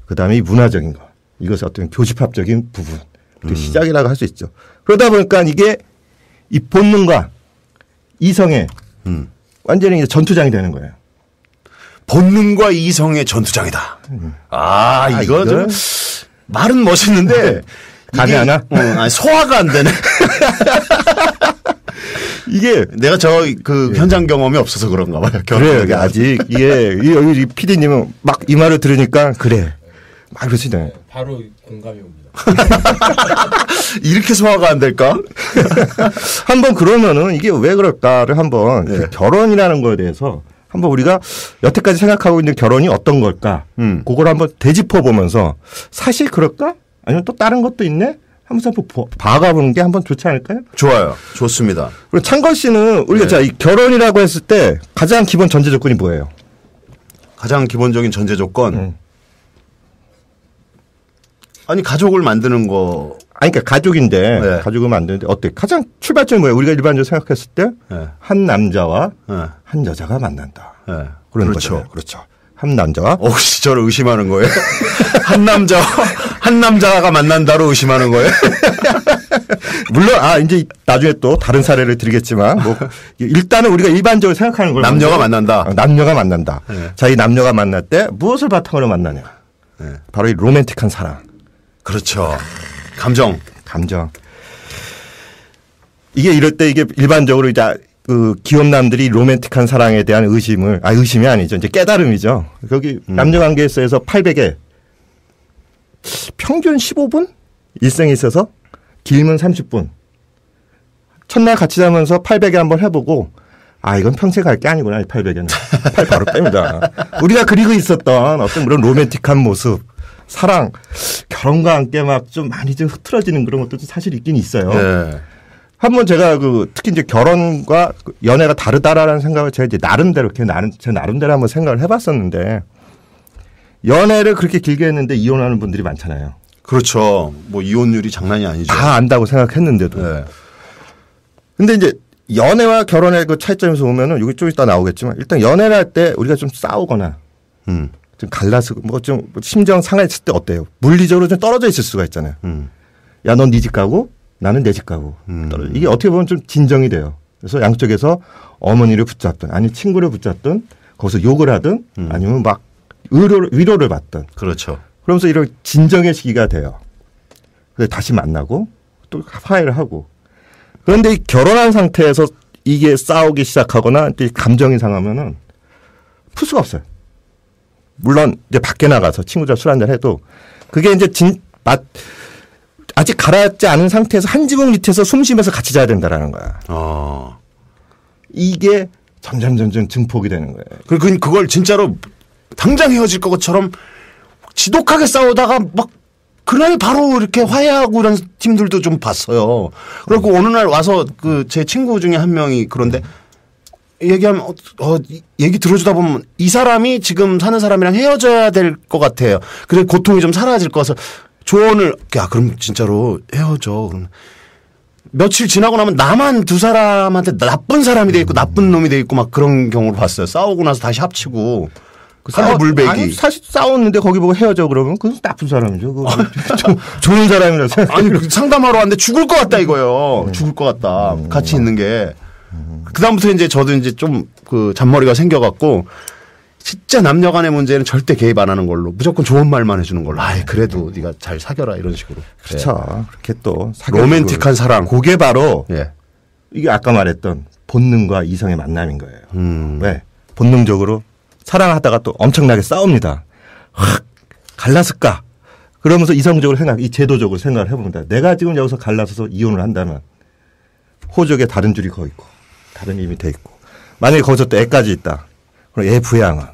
그다음에 이 문화적인 것 이것의 어떤 교집합적인 부분 시작이라고 할 수 있죠. 그러다 보니까 이게 이 본능과 이성의 완전히 이제 전투장이 되는 거예요. 본능과 이성의 전투장이다. 이거 좀 말은 멋있는데 감이 안 와? 소화가 안 되네. 이게 내가 현장 경험이 없어서 그런가 봐요. 그래요. 아직 여기 PD님은 막 이 말을 들으니까 그래. 막 그러시네. 바로 공감이 옵니다. 이렇게 소화가 안 될까? 한번 그러면은 이게 왜 그럴까를 한번 그 결혼이라는 거에 대해서 한번 우리가 여태까지 생각하고 있는 결혼이 어떤 걸까? 그걸 한번 되짚어 보면서 사실 그럴까? 아니면 또 다른 것도 있네? 한번 봐가보는 게 한번 좋지 않을까요? 좋아요. 좋습니다. 그리고 창걸 씨는 우리가 자, 이 결혼이라고 했을 때 가장 기본 전제 조건이 뭐예요? 가장 기본적인 전제 조건? 아니, 가족을 만드는 거. 아니, 그러니까 가족인데, 가족을 만드는데, 어때? 가장 출발점이 뭐예요? 우리가 일반적으로 생각했을 때, 한 남자와 한 여자가 만난다. 그런 그렇죠. 거잖아요. 그렇죠. 한 남자와. 혹시 저를 의심하는 거예요? 한 남자가 만난다로 의심하는 거예요? 물론, 이제 나중에 또 다른 사례를 드리겠지만, 일단은 우리가 일반적으로 생각하는 걸. 남녀가 만난다. 남녀가 만난다. 자, 이 남녀가 만날 때 무엇을 바탕으로 만나냐. 바로 이 로맨틱한 사랑. 그렇죠. 감정. 이게 이럴 때 이게 일반적으로 이제 그 기혼남들이 로맨틱한 사랑에 대한 의심이 아니죠. 이제 깨달음이죠. 거기 남녀 관계에서 800에 평균 15분? 일생에 있어서 길면 30분. 첫날 같이 자면서 800에 한번 해보고 이건 평생 갈 게 아니구나. 이 800에는. 8 바로 뺍니다. 우리가 그리고 있었던 어떤 그런 로맨틱한 모습. 사랑, 결혼과 함께 막 좀 많이 좀 흐트러지는 그런 것도 사실 있긴 있어요. 네. 한번 제가 특히 이제 결혼과 연애가 다르다라는 생각을 제가 이제 제 나름대로 한번 생각을 해봤었는데 연애를 그렇게 길게 했는데 이혼하는 분들이 많잖아요. 그렇죠. 뭐 이혼율이 장난이 아니죠. 다 안다고 생각했는데도. 네. 근데 이제 연애와 결혼의 그 차이점에서 보면은 여기 좀 이따 나오겠지만 일단 연애를 할 때 우리가 좀 싸우거나 좀 갈라서 좀 심정 상했을 때 어때요? 물리적으로 좀 떨어져 있을 수가 있잖아요. 야, 넌 네 집 가고 나는 내 집 가고. 이게 어떻게 보면 좀 진정이 돼요. 그래서 양쪽에서 어머니를 붙잡든 아니 친구를 붙잡든 거기서 욕을 하든 아니면 막 위로를 받든. 그렇죠. 그러면서 이런 진정의 시기가 돼요. 그래서 다시 만나고 또 화해를 하고. 그런데 결혼한 상태에서 이게 싸우기 시작하거나 감정이 상하면은 풀 수가 없어요. 물론 이제 밖에 나가서 친구들 술 한잔 해도 그게 이제 아직 가라앉지 않은 상태에서 한 지붕 밑에서 숨 쉬면서 같이 자야 된다라는 거야. 이게 점점 증폭이 되는 거예요. 그리고 그걸 진짜로 당장 헤어질 것처럼 지독하게 싸우다가 막 그날 바로 이렇게 화해하고 이런 팀들도 좀 봤어요. 그리고 어느 날 와서 제 친구 중에 한 명이 그런데 얘기하면 얘기 들어주다 보면 이 사람이 지금 사는 사람이랑 헤어져야 될 것 같아요. 그래 고통이 좀 사라질 것 같아서 조언을 그럼 진짜로 헤어져. 며칠 지나고 나면 나만 두 사람한테 나쁜 사람이 돼 있고 나쁜 놈이 돼 있고 막 그런 경우를 봤어요. 싸우고 나서 다시 합치고. 물베기. 아니, 사실 싸웠는데 거기 보고 헤어져 그러면 그건 나쁜 사람이죠. 좀 좋은 사람이라서. 아니, 상담하러 왔는데 죽을 것 같다 이거요. 죽을 것 같다. 같이 있는 게. 그다음부터 이제 저도 이제 좀 잔머리가 생겨갖고 진짜 남녀 간의 문제는 절대 개입 안 하는 걸로 무조건 좋은 말만 해주는 걸로. 그래도 네가 잘 사겨라 이런 식으로. 그렇죠. 그렇게 또 로맨틱한 사랑. 그게 바로 이게 아까 말했던 본능과 이성의 만남인 거예요. 왜? 본능적으로 사랑하다가 또 엄청나게 싸웁니다. 확 갈라설까? 그러면서 이성적으로 제도적으로 생각을 해봅니다. 내가 지금 여기서 갈라서서 이혼을 한다면 호적에 다른 줄이 거 있고 다른 힘이 돼 있고 만약에 거기서 또 애까지 있다. 그럼 애 부양은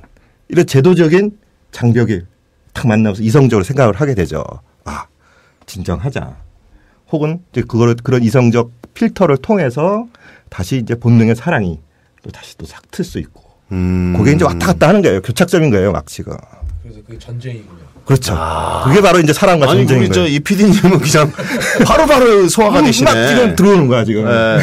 이런 제도적인 장벽이 탁 만나면서 이성적으로 생각을 하게 되죠. 진정하자. 혹은 이제 그런 이성적 필터를 통해서 다시 이제 본능의 사랑이 또 다시 또 싹 틀 수 있고. 그게 이제 왔다 갔다 하는 거예요. 교착점인 거예요, 막지가. 그래서 그게 전쟁이군요. 그렇죠. 그게 바로 이제 사랑과 전쟁인 거예요. 이 PD님은 그냥 바로바로 소화가 되시네. 막 지금 들어오는 거야, 지금. 네.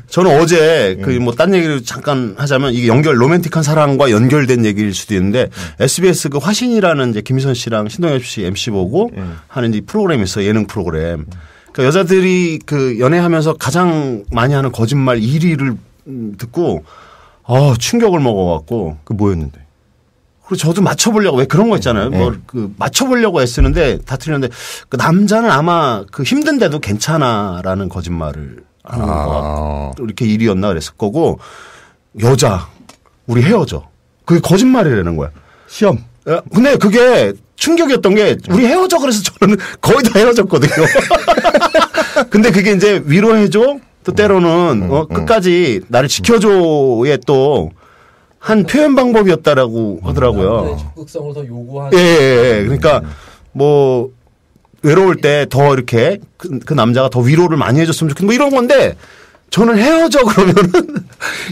저는 어제 딴 얘기를 잠깐 하자면 이게 로맨틱한 사랑과 연결된 얘기일 수도 있는데 SBS 화신이라는 이제 김희선 씨랑 신동엽 씨 MC 보고 하는 이 프로그램이 있어요. 예능 프로그램. 그러니까 여자들이 연애하면서 가장 많이 하는 거짓말 1위를 듣고 충격을 먹어갖고. 뭐였는데? 그리고 저도 맞춰보려고 왜 그런 거 있잖아요. 맞춰보려고 애쓰는데 다 틀렸는데 남자는 아마 힘든데도 괜찮아라는 거짓말을 하는 거 이렇게 1위였나 그랬을 거고 여자 우리 헤어져. 그게 거짓말이라는 거야. 시험. 근데 그게 충격이었던 게 우리 헤어져 그래서 저는 거의 다 헤어졌거든요. 근데 그게 이제 위로해줘. 또 때로는 끝까지 나를 지켜줘의 또 한 표현 방법이었다라고 하더라고요. 적극성을 더 요구하는. 그러니까 외로울 때 더 이렇게 그 남자가 더 위로를 많이 해줬으면 좋겠다. 뭐 이런 건데 저는 헤어져 그러면은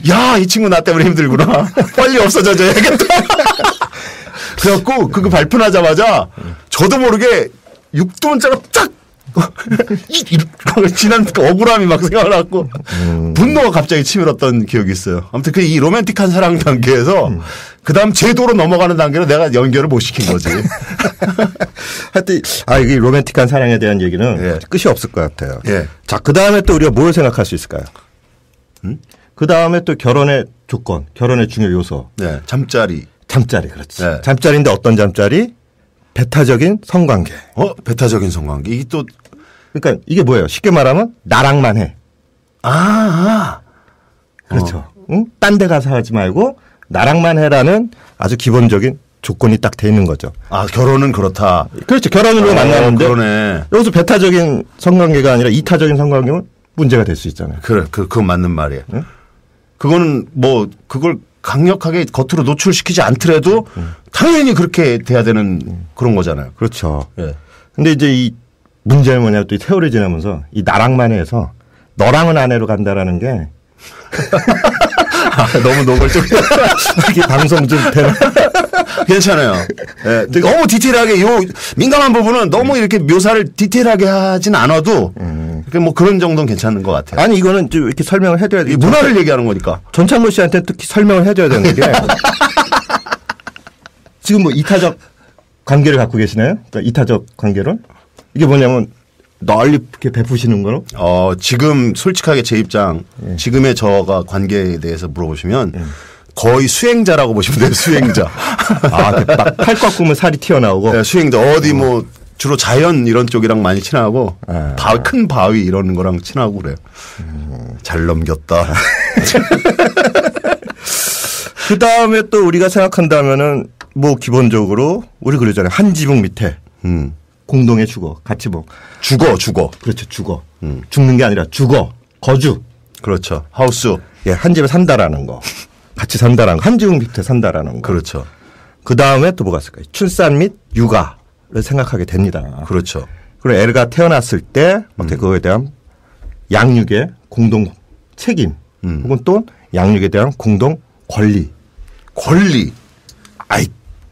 야, 이 친구 나 때문에 힘들구나. 빨리 없어져야겠다. 그래갖고 그거 발표하자마자 저도 모르게 육두문자가 딱 지난 억울함이 막 생각나고 분노가 갑자기 치밀었던 기억이 있어요. 아무튼 그 이 로맨틱한 사랑 단계에서 그다음 제도로 넘어가는 단계로 내가 연결을 못 시킨 거지. 하여튼 이 로맨틱한 사랑에 대한 얘기는 예. 끝이 없을 것 같아요. 예. 자, 그다음에 또 우리가 뭘 생각할 수 있을까요? 그다음에 또 결혼의 조건, 결혼의 중요 요소. 네, 잠자리. 잠자리 그렇지. 네. 잠자리인데 어떤 잠자리? 배타적인 성관계. 배타적인 성관계. 이게 또 그러니까 이게 뭐예요? 쉽게 말하면 나랑만 해. 그렇죠. 응? 딴 데 가서 하지 말고 나랑만 해라는 아주 기본적인 조건이 딱 돼 있는 거죠. 결혼은 그렇다. 그렇죠. 결혼으로 만나는데 그러네. 여기서 배타적인 성관계가 아니라 이타적인 성관계면 문제가 될 수 있잖아요. 그래, 그건 맞는 말이에요. 응? 그거는 뭐 그걸 강력하게 겉으로 노출시키지 않더라도 당연히 그렇게 돼야 되는 그런 거잖아요. 그렇죠. 예. 근데 이제 이 문제는 뭐냐면 또 세월이 지나면서 이 나랑만 해서 너랑은 아내로 간다라는 게 너무 노골적이다. 이게 방송 좀 되나? 괜찮아요. 네. 너무 디테일하게 요 민감한 부분은 너무 이렇게 묘사를 디테일하게 하진 않아도 뭐 그런 정도는 괜찮은 것 같아요. 아니 이거는 좀 이렇게 설명을 해줘야 돼. 문화를 얘기하는 거니까. 전창모 씨한테 특히 설명을 해줘야 되는 게 지금 뭐 이타적 관계를 갖고 계시나요? 그러니까 이타적 관계론? 이게 뭐냐면 널리 이렇게 베푸시는 거로? 지금 솔직하게 제 입장, 지금의 저가 관계에 대해서 물어보시면 거의 수행자라고 보시면 돼요. 수행자. 팔 꺾으면 살이 튀어나오고. 네, 수행자. 어디 뭐 주로 자연 이런 쪽이랑 많이 친하고 큰 바위 이런 거랑 친하고 그래요. 잘 넘겼다. 그 다음에 또 우리가 생각한다면은 뭐 기본적으로 우리 그러잖아요. 한 지붕 밑에 공동의 주거, 같이 뭐 죽어. 그렇죠, 죽어. 죽는 게 아니라 죽어, 거주. 그렇죠. 하우스. 예, 한 집에 산다라는 거. 같이 산다라는 거. 한 지붕 밑에 산다라는 거. 그렇죠. 그 다음에 또 뭐가 있을까요? 출산 및 육아를 생각하게 됩니다. 그렇죠. 그리고 애가 태어났을 때 어떻게 그거에 대한 양육의 공동 책임 혹은 또 양육에 대한 공동 권리.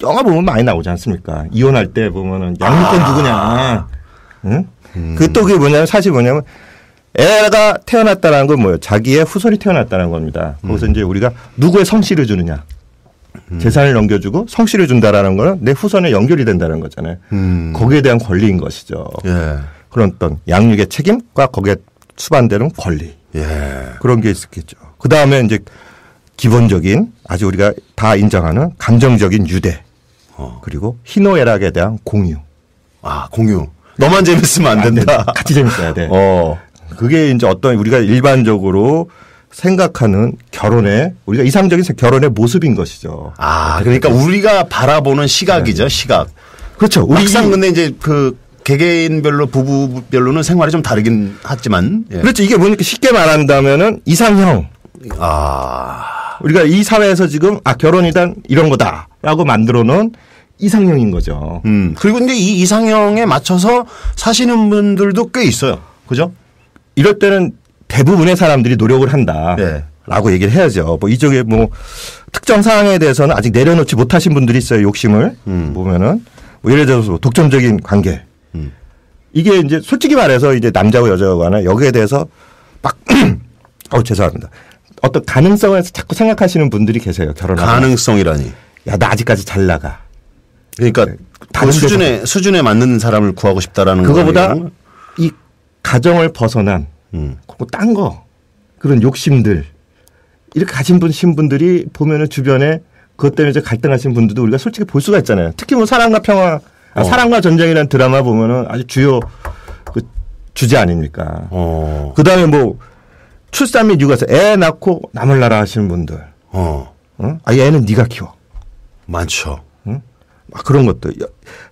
영화 보면 많이 나오지 않습니까? 이혼할 때 보면은 양육권 누구냐. 응? 또 그게 뭐냐면 사실 뭐냐면 애가 태어났다는 건 뭐예요? 자기의 후손이 태어났다는 겁니다. 거기서 이제 우리가 누구의 성씨를 주느냐. 재산을 넘겨주고 성씨를 준다라는 거는 내 후손에 연결이 된다는 거잖아요. 거기에 대한 권리인 것이죠. 예. 그런 어떤 양육의 책임과 거기에 수반되는 권리. 예. 그런 게 있었겠죠. 그 다음에 이제 기본적인 아주 우리가 다 인정하는 감정적인 유대. 그리고 희노애락에 대한 공유. 공유. 너만 재밌으면 안 된다. 같이 재밌어야 돼. 그게 이제 어떤 우리가 일반적으로 생각하는 우리가 이상적인 결혼의 모습인 것이죠. 그러니까 우리가 바라보는 시각이죠, 시각. 그렇죠. 막상 근데 이제 그 개개인별로 부부별로는 생활이 좀 다르긴 하지만. 예. 그렇죠. 이게 뭐니까 쉽게 말한다면은 이상형. 우리가 이 사회에서 지금 결혼이란 이런 거다라고 만들어 놓은 이상형인 거죠. 그리고 근데 이 이상형에 맞춰서 사시는 분들도 꽤 있어요. 그죠? 이럴 때는 대부분의 사람들이 노력을 한다. 네. 라고 얘기를 해야죠. 뭐 이쪽에 뭐 특정 사항에 대해서는 아직 내려놓지 못하신 분들이 있어요. 욕심을 보면은 뭐 예를 들어서 독점적인 관계. 이게 이제 솔직히 말해서 이제 남자고 여자고 하나 여기에 대해서 막 죄송합니다. 어떤 가능성을 자꾸 생각하시는 분들이 계세요. 결혼하고. 가능성이라니. 야, 나 아직까지 잘 나가. 그러니까 그 수준에 맞는 사람을 구하고 싶다라는 그거보다 이 가정을 벗어난 딴 거 그런 욕심들 이렇게 가진 분들이 보면은 주변에 그것 때문에 이제 갈등하시는 분들도 우리가 솔직히 볼 수가 있잖아요. 특히 뭐 사랑과 평화, 사랑과 전쟁이라는 드라마 보면은 아주 주요 그 주제 아닙니까? 그 다음에 뭐 출산 및 육아에서 애 낳고 남을 나라 하시는 분들. 애는 네가 키워. 많죠. 그런 것도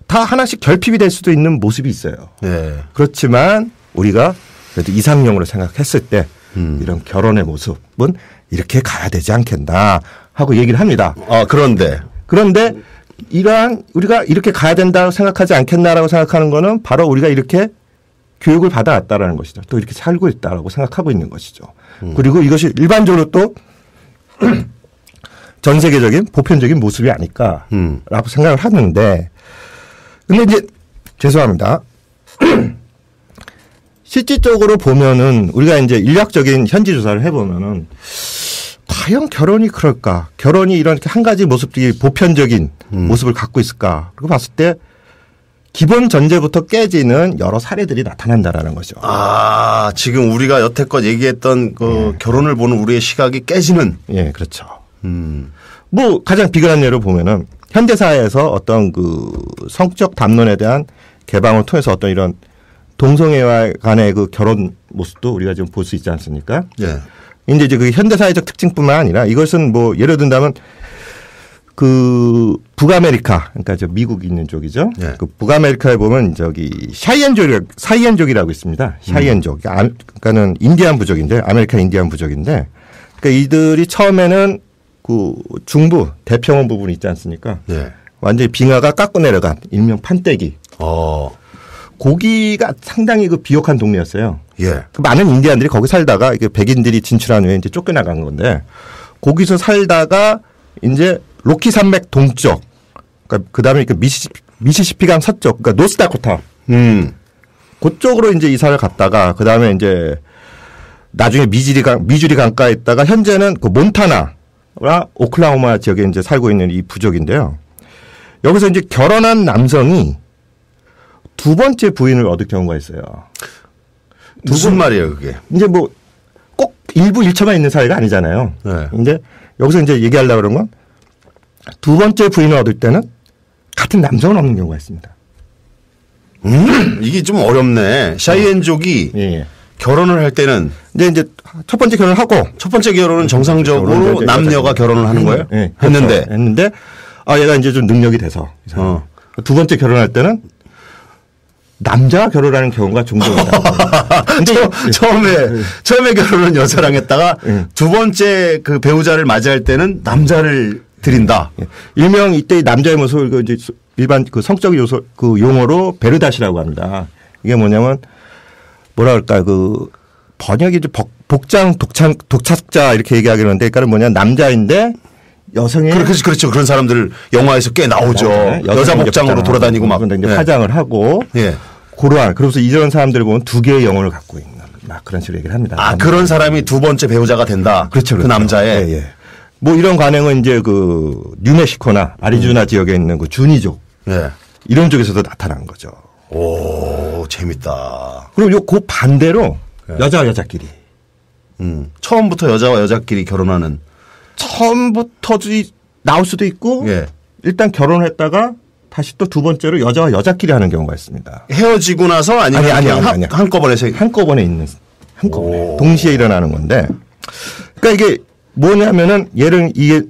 다 하나씩 결핍이 될 수도 있는 모습이 있어요. 네. 그렇지만 우리가 그래도 이상형으로 생각했을 때 이런 결혼의 모습은 이렇게 가야 되지 않겠나 하고 얘기를 합니다. 그런데 이러한 우리가 이렇게 가야 된다고 생각하지 않겠나라고 생각하는 거는 바로 우리가 이렇게 교육을 받아왔다라는 것이죠. 또 이렇게 살고 있다라고 생각하고 있는 것이죠. 그리고 이것이 일반적으로 또 전 세계적인 보편적인 모습이 아닐까라고 생각을 하는데 근데 이제 죄송합니다. 실질적으로 보면은 우리가 이제 인력적인 현지 조사를 해보면은 과연 결혼이 그럴까? 결혼이 이렇게 한 가지 모습들이 보편적인 모습을 갖고 있을까? 그리고 봤을 때 기본 전제부터 깨지는 여러 사례들이 나타난다라는 거죠. 아, 지금 우리가 여태껏 얘기했던 그 결혼을 보는 우리의 시각이 깨지는. 예, 그렇죠. 뭐 가장 비근한 예로 보면은 현대사회에서 어떤 그 성적 담론에 대한 개방을 통해서 어떤 이런 동성애와 간의 그 결혼 모습도 우리가 지금 볼 수 있지 않습니까? 예. 이제 그 현대사회적 특징뿐만 아니라 이것은 뭐 예를 든다면 그 북아메리카, 그러니까 저 미국이 있는 쪽이죠. 예. 그 북아메리카에 보면 저기 샤이엔족이라고 있습니다. 샤이엔족. 그러니까는 인디안 부족인데 아메리칸 인디안 부족인데 그러니까 이들이 처음에는 그 중부 대평원 부분이 있지 않습니까? 예. 완전히 빙하가 깎고 내려간 일명 판때기. 거기가 상당히 그 비옥한 동네였어요. 예. 그 많은 인디안들이 거기 살다가 이게 백인들이 진출한 후에 이제 쫓겨나간 건데 거기서 살다가 이제 로키 산맥 동쪽, 그러니까 그 다음에 그 미시시피강 서쪽, 그러니까 노스다코타. 그쪽으로 이제 이사를 갔다가 그 다음에 이제 나중에 미주리 강가에 있다가 현재는 그 몬타나와 오클라호마 지역에 이제 살고 있는 이 부족인데요. 여기서 이제 결혼한 남성이 두 번째 부인을 얻을 경우가 있어요. 무슨 말이에요, 그게? 이제 뭐 꼭 일부 일처만 있는 사회가 아니잖아요. 네. 근데 여기서 이제 얘기하려고 그런 건 두 번째 부인을 얻을 때는 같은 남성을 얻는 경우가 있습니다. 이게 좀 어렵네. 샤이엔족이 예. 결혼을 할 때는 이제 첫 번째 결혼을 하고 첫 번째 결혼은 정상적으로 남녀가 결혼을 하는 거예요? 네. 했는데 얘가 이제 좀 능력이 돼서 두 번째 결혼할 때는 남자가 결혼하는 경우가 종종 있다. 근데 처음에 결혼은 여자랑 했다가 두 번째 그 배우자를 맞이할 때는 남자를 드린다. 일명 이때 남자의 모습을 이제 일반 그 성적 요소 그 용어로 베르다시라고 합니다. 이게 뭐냐면 뭐라 그럴까 그 번역이 이제 복장 독착자 이렇게 얘기하기로 하는데 그러니까 뭐냐 남자인데 여성의 그렇죠. 그런 사람들 영화에서 꽤 나오죠. 여자 복장으로 돌아다니고 막 이제 화장을 하고 그러한 그래서 이런 사람들을 보면 두 개의 영혼을 갖고 있는 막 그런 식으로 얘기를 합니다. 아 그런 사람이 두 번째 배우자가 된다. 그렇죠. 그 남자의. 예. 뭐 이런 관행은 이제 그 뉴멕시코나 아리조나 지역에 있는 그 주니족 이런 쪽에서도 나타난 거죠. 오 재밌다. 그리고 그 반대로 여자와 여자끼리 처음부터 여자와 여자끼리 결혼하는 처음부터 나올 수도 있고 일단 결혼을 했다가 다시 또 두 번째로 여자와 여자끼리 하는 경우가 있습니다. 헤어지고 나서 아니면 아니. 한꺼번에 있는 동시에 일어나는 건데 그러니까 이게 뭐냐면은 이게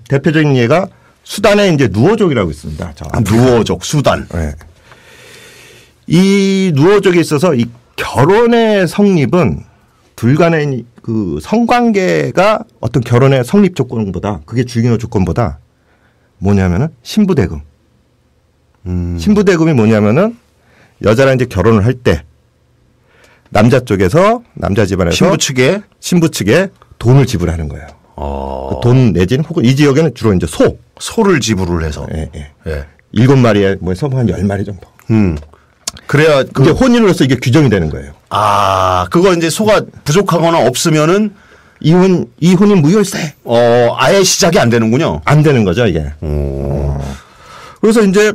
대표적인 예가 수단에 이제 누어족이라고 있습니다. 누어족 수단. 네. 이 누어족에 있어서 이 결혼의 성립은 둘 간의 그 성관계가 어떤 결혼의 성립 조건보다 그게 중요 조건보다 뭐냐면은 신부대금. 신부대금이 뭐냐면은 여자랑 이제 결혼을 할 때 남자 쪽에서 남자 집안에서 신부 측에 돈을 지불하는 거예요. 그 돈 내지는 혹은 이 지역에는 주로 이제 소를 지불을 해서 7마리에 뭐 해서 한 10마리 정도. 그래야 이제 혼인으로서 이게 규정이 되는 거예요. 아, 그거 이제 소가 부족하거나 없으면은 이혼인 무효세. 아예 시작이 안 되는군요. 안 되는 거죠, 이게. 그래서 이제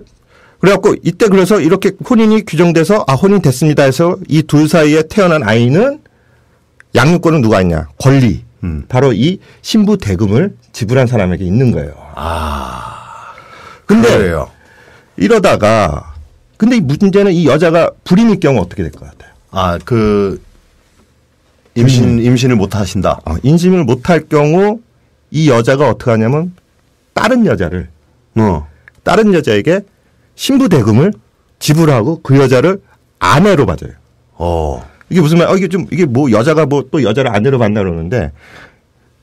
그래갖고 이때 그래서 이렇게 혼인이 규정돼서 혼인 됐습니다 해서 이 둘 사이에 태어난 아이는 양육권은 누가 있냐? 권리. 바로 이 신부 대금을 지불한 사람에게 있는 거예요. 근데 그래요. 이러다가 근데 이 문제는 이 여자가 불임일 경우 어떻게 될 것 같아요? 임신을 못 하신다. 임신을 못 할 경우 이 여자가 어떻게 하냐면 다른 여자에게 신부 대금을 지불하고 그 여자를 아내로 봐줘요. 이게 무슨 말? 이게 뭐 여자가 뭐 또 여자를 아내로 만나 그러는데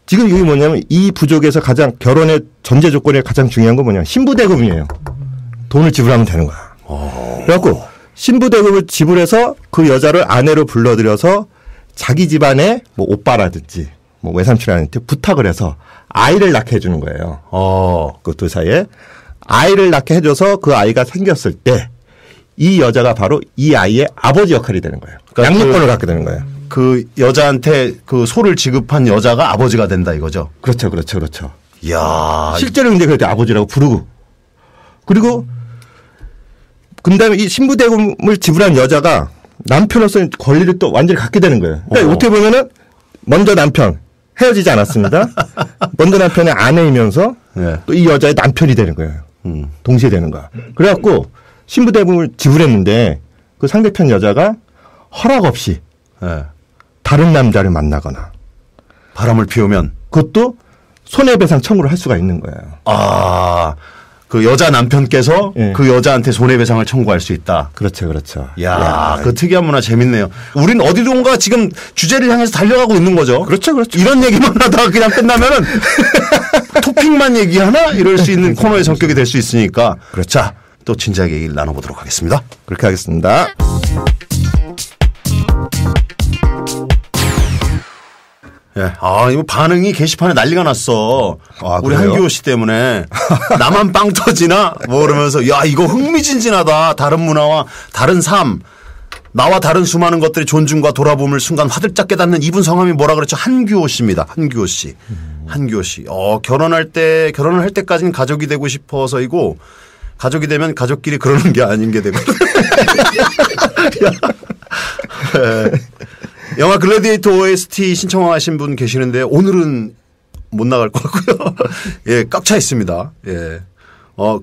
지금 이게 뭐냐면 이 부족에서 가장 결혼의 전제 조건의 가장 중요한 건 뭐냐면 신부대금이에요. 돈을 지불하면 되는 거야. 그래갖고 신부대금을 지불해서 그 여자를 아내로 불러들여서 자기 집안에 뭐 오빠라든지 뭐 외삼촌한테 부탁을 해서 아이를 낳게 해주는 거예요. 그것도 사이에 아이를 낳게 해줘서 그 아이가 생겼을 때 이 여자가 바로 이 아이의 아버지 역할이 되는 거예요. 그러니까 양육권을 갖게 되는 거예요. 그 여자한테 그 소를 지급한 여자가 아버지가 된다 이거죠. 그렇죠, 그렇죠, 그렇죠. 이야. 실제로 이제 그때 아버지라고 부르고 그리고 그다음에 이 신부대금을 지불한 여자가 남편으로서의 권리를 또 완전히 갖게 되는 거예요. 그러니까 어떻게 보면은 먼저 남편 헤어지지 않았습니다. 먼저 남편의 아내이면서 네. 또 이 여자의 남편이 되는 거예요. 동시에 되는 거야. 그래갖고 신부대금을 지불했는데 그 상대편 여자가 허락 없이 네. 다른 남자를 만나거나 바람을 피우면 그것도 손해배상 청구를 할 수가 있는 거예요. 아, 그 여자 남편께서 네. 그 여자한테 손해배상을 청구할 수 있다. 그렇죠, 그렇죠. 야, 그 특이한 문화 재밌네요. 우린 어디론가 지금 주제를 향해서 달려가고 있는 거죠. 그렇죠, 그렇죠. 이런 얘기만 하다가 그냥 끝나면은 토픽만 얘기하나 이럴 수 있는 코너의 성격이 될 수 있으니까. 그렇죠. 자, 또 진지하게 얘기를 나눠보도록 하겠습니다. 그렇게 하겠습니다. 예. 아, 이거 반응이 게시판에 난리가 났어. 아, 우리 한규호 씨 때문에. 나만 빵 터지나? 뭐 그러면서, 야, 이거 흥미진진하다. 다른 문화와 다른 삶. 나와 다른 수많은 것들이 존중과 돌아봄을 순간 화들짝 깨닫는 이분 성함이 뭐라 그랬죠? 한규호 씨입니다. 한규호 씨. 한규호 씨. 결혼을 할 때까지는 가족이 되고 싶어서이고, 가족이 되면 가족끼리 그러는 게 아닌 게 되고. 영화 글래디에이터 OST 신청하신 분 계시는데 오늘은 못 나갈 것 같고요. 예, 꽉 차 있습니다. 예.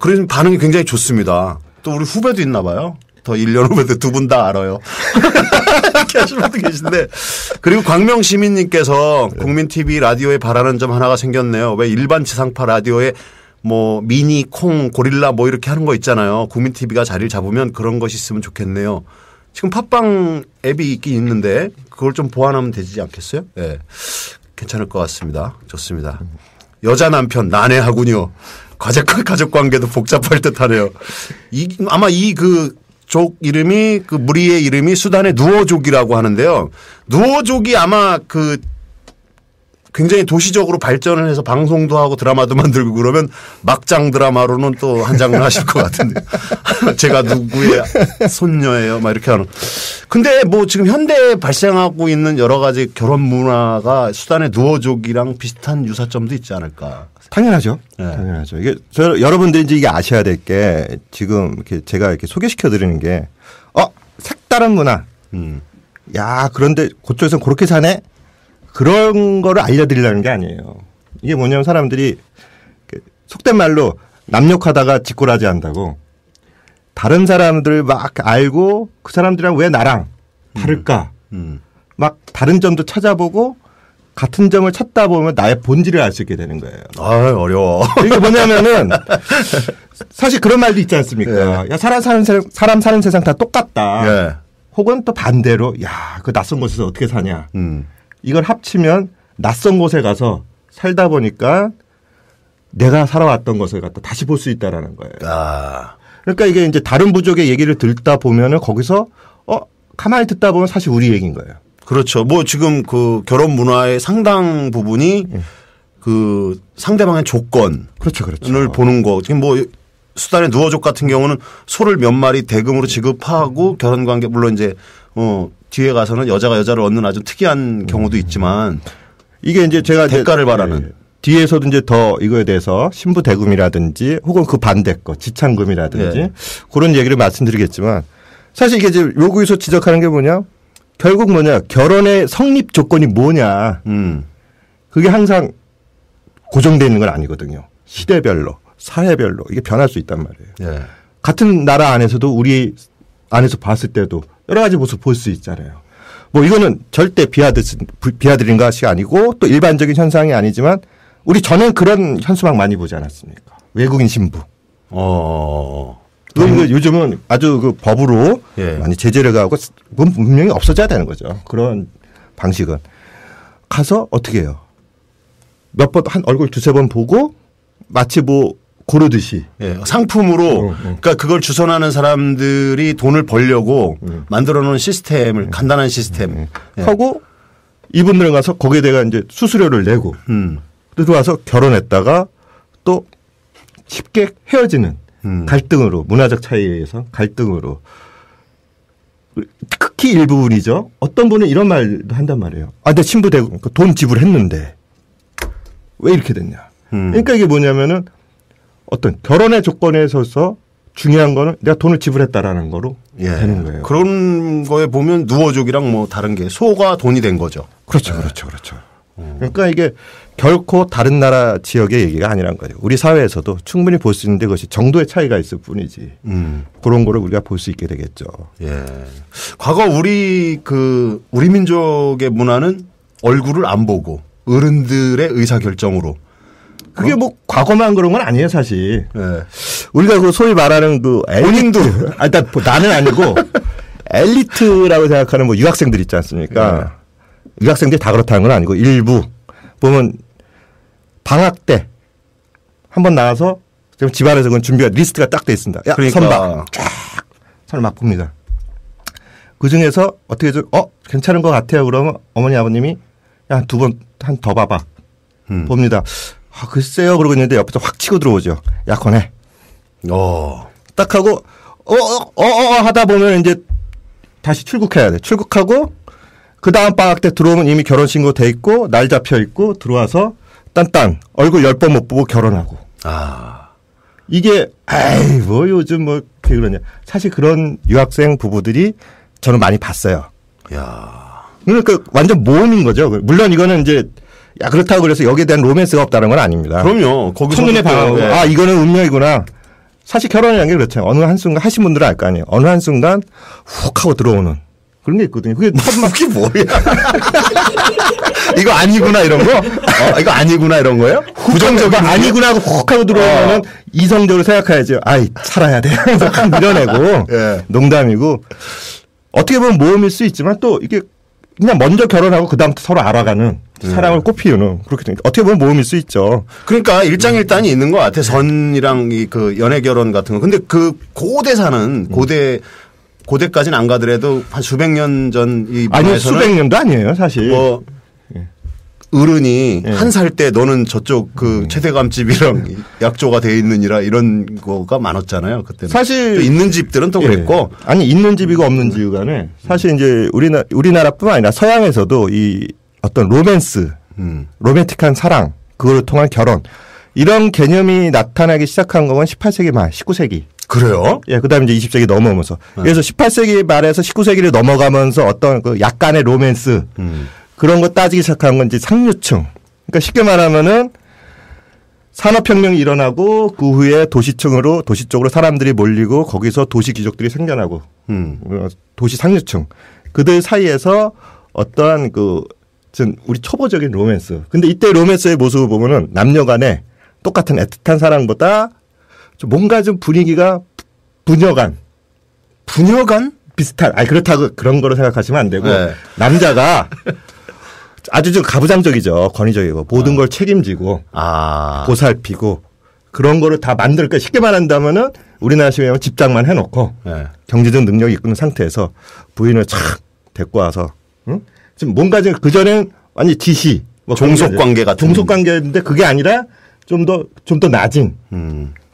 그래서 반응이 굉장히 좋습니다. 또 우리 후배도 있나 봐요. 더 1년 후배도 두 분 다 알아요. 이렇게 하시는 분도 계신데. 그리고 광명시민님께서 국민TV 라디오에 바라는 점 하나가 생겼네요. 왜 일반 지상파 라디오에 뭐 미니, 콩, 고릴라 뭐 이렇게 하는 거 있잖아요. 국민TV가 자리를 잡으면 그런 것이 있으면 좋겠네요. 지금 팟빵 앱이 있긴 있는데 그걸 좀 보완하면 되지 않겠어요? 예. 네. 괜찮을 것 같습니다. 좋습니다. 여자 남편 난해하군요. 가족 관계도 복잡할 듯하네요. 아마 족 이름이 그 무리의 이름이 수단의 누어족이라고 하는데요. 누어족이 아마 굉장히 도시적으로 발전을 해서 방송도 하고 드라마도 만들고 그러면 막장 드라마로는 또 한 장면 하실 것 같은데. 제가 누구의 손녀예요. 막 이렇게 하는. 근데 뭐 지금 현대에 발생하고 있는 여러 가지 결혼 문화가 수단의 누어족이랑 비슷한 유사점도 있지 않을까. 당연하죠. 네. 당연하죠. 이게 여러분들이 이제 이게 아셔야 될 게 지금 이렇게 제가 이렇게 소개시켜 드리는 게 색다른 문화. 야, 그런데 그쪽에서는 그렇게 사네? 그런 거를 알려드리려는 게 아니에요. 이게 뭐냐면 사람들이 속된 말로 남욕하다가 짓꼬라지 한다고 다른 사람들 막 알고 그 사람들이랑 왜 나랑 다를까 막 다른 점도 찾아보고 같은 점을 찾다 보면 나의 본질을 알 수 있게 되는 거예요. 아, 어려워. 이게 뭐냐면은 사실 그런 말도 있지 않습니까? 야, 사람 사는 세상 다 똑같다. 예. 혹은 또 반대로 야, 그 낯선 곳에서 어떻게 사냐. 이걸 합치면 낯선 곳에 가서 살다 보니까 내가 살아왔던 것을 갖다 다시 볼 수 있다라는 거예요. 아. 그러니까 이게 이제 다른 부족의 얘기를 듣다 보면은 거기서 가만히 듣다 보면 사실 우리 얘기인 거예요. 그렇죠. 뭐 지금 그 결혼 문화의 상당 부분이 그 상대방의 조건을 그렇죠. 보는 거. 지금 뭐 수단의 누어족 같은 경우는 소를 몇 마리 대금으로 지급하고 결혼 관계 물론 이제 뒤에 가서는 여자가 여자를 얻는 아주 특이한 경우도 있지만 이게 이제 제가 대가를 바라는 뒤에서도 이제 더 이거에 대해서 신부 대금이라든지 혹은 그 반대 거 지창금이라든지 그런 얘기를 말씀드리겠지만 사실 이게 이제 여기서 지적하는 게 뭐냐 결국 뭐냐 결혼의 성립 조건이 뭐냐 그게 항상 고정되어 있는 건 아니거든요. 시대별로 사회별로 이게 변할 수 있단 말이에요. 같은 나라 안에서도 우리 안에서 봤을 때도 여러 가지 모습 볼 수 있잖아요. 뭐 이거는 절대 비하드린 것이 아니고 또 일반적인 현상이 아니지만 우리 전엔 그런 현수막 많이 보지 않았습니까? 외국인 신부. 요즘은 아주 그 법으로 많이 제재를 가고 분명히 없어져야 되는 거죠. 그런 방식은. 가서 어떻게 해요? 몇 번 한 얼굴 두세 번 보고 마치 뭐 고르듯이 예, 상품으로 그러니까 그걸 주선하는 사람들이 돈을 벌려고 만들어 놓은 시스템을 간단한 시스템 하고 이분들은 가서 거기에 대가 이제 수수료를 내고 들어와서 결혼했다가 또 쉽게 헤어지는 갈등으로 문화적 차이에 의해서 갈등으로 극히 일부분이죠. 어떤 분은 이런 말도 한단 말이에요. 아, 내 신부 대고 돈 지불했는데 왜 이렇게 됐냐. 그러니까 이게 뭐냐면은 어떤 결혼의 조건에 있어서 중요한 거는 내가 돈을 지불했다라는 거로 되는 거예요. 그런 거에 보면 누워족이랑 뭐 다른 게 소가 돈이 된 거죠. 그렇죠. 그렇죠. 그렇죠. 그러니까 이게 결코 다른 나라 지역의 얘기가 아니란 거예요. 우리 사회에서도 충분히 볼 수 있는데 그것이 정도의 차이가 있을 뿐이지. 그런 거를 우리가 볼 수 있게 되겠죠. 예. 과거 우리 민족의 문화는 얼굴을 안 보고 어른들의 의사결정으로. 그게 뭐 과거만 그런 건 아니에요, 사실. 네. 우리가 그 소위 말하는 그 엘리트. 일단 나는 아니고 엘리트라고 생각하는 뭐 유학생들 있지 않습니까? 유학생들이 다 그렇다는 건 아니고 일부 보면 방학 때 한번 나와서 지금 집안에서 그건 준비가 리스트가 딱 돼 있습니다. 야, 그러니까. 선박 쫙 선을 막 봅니다. 그 중에서 어떻게 좀 괜찮은 것 같아요. 그러면 어머니 아버님이 야, 두 번 한 더 봐봐. 봅니다. 아, 글쎄요. 그러고 있는데 옆에서 확 치고 들어오죠. 야, 권해. 딱 하고 하다 보면 이제 다시 출국해야 돼. 출국하고 그 다음 방학 때 들어오면 이미 결혼신고 돼 있고 날 잡혀 있고 들어와서 딴딴 얼굴 10번 못 보고 결혼하고. 이게 뭐 요즘 뭐 그러냐. 사실 그런 유학생 부부들이 저는 많이 봤어요. 그러니까 완전 모험인 거죠. 물론 이거는 이제 그렇다고 그래서 여기에 대한 로맨스가 없다는 건 아닙니다. 그럼요. 거기서 첫눈에 반하고 이거는 운명이구나. 사실 결혼이라는 게 그렇죠. 어느 한순간 하신 분들은 알 거 아니에요. 어느 한순간 훅 하고 들어오는 그런 게 있거든요. 그게 뭐야? 이거 아니구나 이런 거? 이거 아니구나 이런 거예요? 부정적인 아니구나 하고 훅 하고 들어오면 이성적으로 생각해야죠. 아이 살아야 돼. 그래서 확 밀어내고 농담이고 어떻게 보면 모험일 수 있지만 또 이게 그냥 먼저 결혼하고 그다음부터 서로 알아가는 사랑을 꽃피우는 그렇게 되니까 어떻게 보면 모험일 수 있죠. 그러니까 일장일단이 있는 것 같아. 선이랑 그 연애 결혼 같은 거. 근데 그 고대사는 고대까지는 안 가더라도 한 수백 년 전 이 문화에서는 아니요 수백 년도 아니에요 사실. 뭐 어른이 한 살 때 너는 저쪽 그 최대감집이랑 약조가 돼 있느니라 이런 거가 많았잖아요. 그때 사실 또 있는 집들은 또 그랬고 아니 있는 집이고 없는 집이 간에 사실 이제 우리나라뿐만 아니라 서양에서도 이 어떤 로맨스, 로맨틱한 사랑, 그걸 통한 결혼 이런 개념이 나타나기 시작한 건 18세기 말, 19세기. 그래요? 예, 그다음에 이제 20세기 넘어오면서 그래서 18세기 말에서 19세기를 넘어가면서 어떤 그 약간의 로맨스 그런 거 따지기 시작한 건 이제 상류층. 그러니까 쉽게 말하면은 산업혁명이 일어나고 그 후에 도시 쪽으로 사람들이 몰리고 거기서 도시 귀족들이 생겨나고 도시 상류층 그들 사이에서 어떠한 우리 초보적인 로맨스. 근데 이때 로맨스의 모습을 보면은 남녀간에 똑같은 애틋한 사랑보다 좀 뭔가 좀 분위기가 부녀간 비슷한. 그렇다고 그런 거로 생각하시면 안 되고 남자가 아주 좀 가부장적이죠. 권위적이고 모든 걸 책임지고 보살피고 그런 거를 다 만들까 쉽게 말한다면은 우리나라식으로 하면 집장만 해놓고 경제적 능력이 있는 상태에서 부인을 착 데리고 와서 지금 뭔가 좀 그전엔 완전 지시 종속관계 같은 종속관계인데 그게 아니라 좀 더 낮은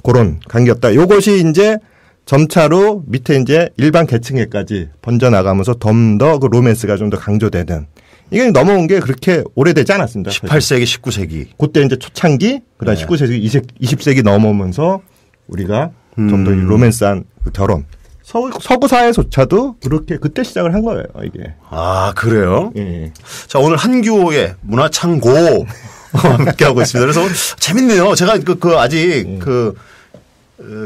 그런 관계였다. 요것이 이제 점차로 밑에 이제 일반 계층에까지 번져나가면서 좀 더 그 로맨스가 좀 더 강조되는 이게 넘어온 게 그렇게 오래되지 않았습니다. 18세기, 19세기. 그때 이제 초창기, 그다음 19세기, 20세기 넘어오면서 우리가 좀 더 로맨스한 그 결혼. 서구 사회조차도 그렇게 그때 시작을 한 거예요, 이게. 그래요? 예. 자, 오늘 한규호의 문화창고 함께 하고 있습니다. 그래서 재밌네요. 제가 아직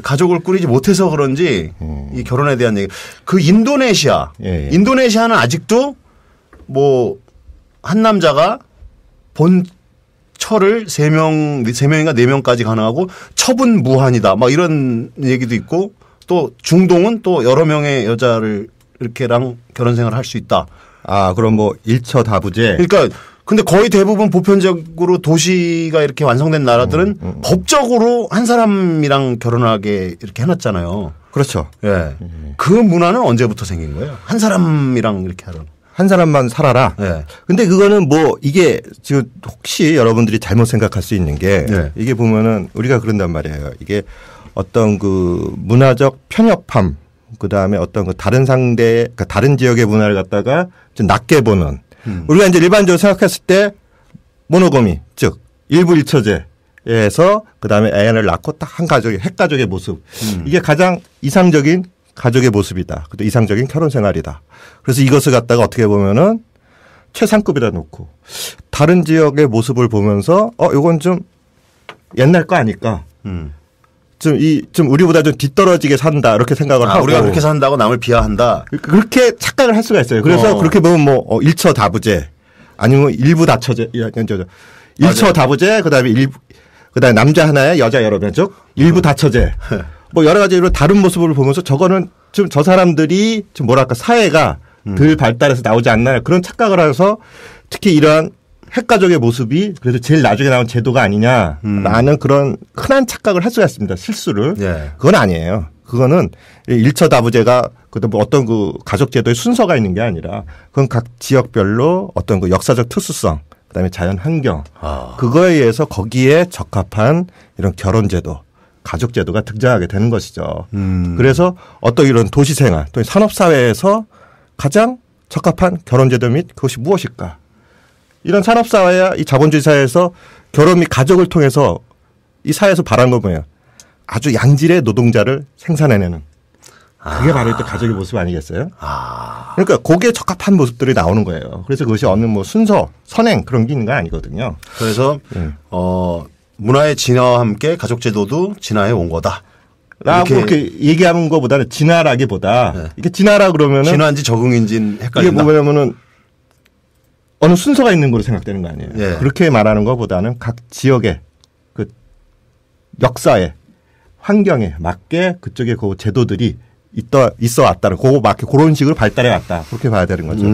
가족을 꾸리지 못해서 그런지 이 결혼에 대한 얘기. 인도네시아는 아직도 뭐 한 남자가 본 처를 3명인가 4명까지 가능하고 처분 무한이다. 막 이런 얘기도 있고 또 중동은 또 여러 명의 여자를 이렇게랑 결혼 생활을 할 수 있다. 그럼 뭐 일처 다부제. 그러니까 근데 거의 대부분 보편적으로 도시가 이렇게 완성된 나라들은 법적으로 한 사람이랑 결혼하게 이렇게 해놨잖아요. 그렇죠. 예. 그 문화는 언제부터 생긴 거예요? 한 사람이랑 이렇게 하는. 한 사람만 살아라. 네. 근데 그거는 뭐 이게 지금 혹시 여러분들이 잘못 생각할 수 있는 게 네. 이게 보면은 우리가 그런단 말이에요. 이게 어떤 그 문화적 편협함 그다음에 어떤 그 다른 상대 그러니까 다른 지역의 문화를 갖다가 좀 낮게 보는 우리가 이제 일반적으로 생각했을 때 모노거미 즉 일부 일처제에서 그다음에 애를 낳고 딱 한 가족의 핵가족의 모습 이게 가장 이상적인 가족의 모습이다. 또 이상적인 결혼 생활이다. 그래서 이것을 갖다가 어떻게 보면은 최상급이라 놓고 다른 지역의 모습을 보면서 요건 좀 옛날 거 아닐까. 좀 우리보다 좀 뒤떨어지게 산다 이렇게 생각을 하고 우리가 그렇게 산다고 남을 비하한다. 그렇게 착각을 할 수가 있어요. 그래서 그렇게 보면 뭐 일처 다부제 아니면 일부 다처제 일처 다부제 그다음에 그다음에 남자 하나에 여자 여러 명 즉 일부 다처제 뭐 여러 가지로 다른 모습을 보면서 저거는 좀 저 사람들이 좀 뭐랄까 사회가 덜 발달해서 나오지 않나 그런 착각을 해서 특히 이러한 핵가족의 모습이 그래도 제일 나중에 나온 제도가 아니냐라는 그런 흔한 착각을 할 수가 있습니다. 실수를. 예. 그건 아니에요. 그거는 일처 다부제가 뭐 어떤 그 가족 제도의 순서가 있는 게 아니라 그건 각 지역별로 어떤 그 역사적 특수성 그다음에 자연 환경 그거에 의해서 거기에 적합한 이런 결혼 제도 가족 제도가 등장하게 되는 것이죠. 그래서 어떤 이런 도시 생활 또 산업 사회에서 가장 적합한 결혼 제도 및 그것이 무엇일까? 이런 산업 사회야 이 자본주의 사회에서 결혼 및 가족을 통해서 이 사회에서 바라는 건 뭐예요? 아주 양질의 노동자를 생산해내는 그게 바로 또 가족의 모습 아니겠어요? 그러니까 거기에 적합한 모습들이 나오는 거예요. 그래서 그것이 어느 뭐 순서, 선행 그런 게 있는 건 아니거든요. 그래서 문화의 진화와 함께 가족 제도도 진화해 온 거다. 라고 이렇게 얘기하는 것보다는 진화라기보다 네. 이게 진화라 그러면은 진화인지 적응인지는 헷갈린다. 이게 뭐냐면은 어느 순서가 있는 걸로 생각되는 거 아니에요. 예. 그렇게 말하는 것보다는 각 지역의 그 역사에 환경에 맞게 그쪽에 그 제도들이 있어 왔다는 그거 맞게 그런 식으로 발달해 왔다. 그렇게 봐야 되는 거죠.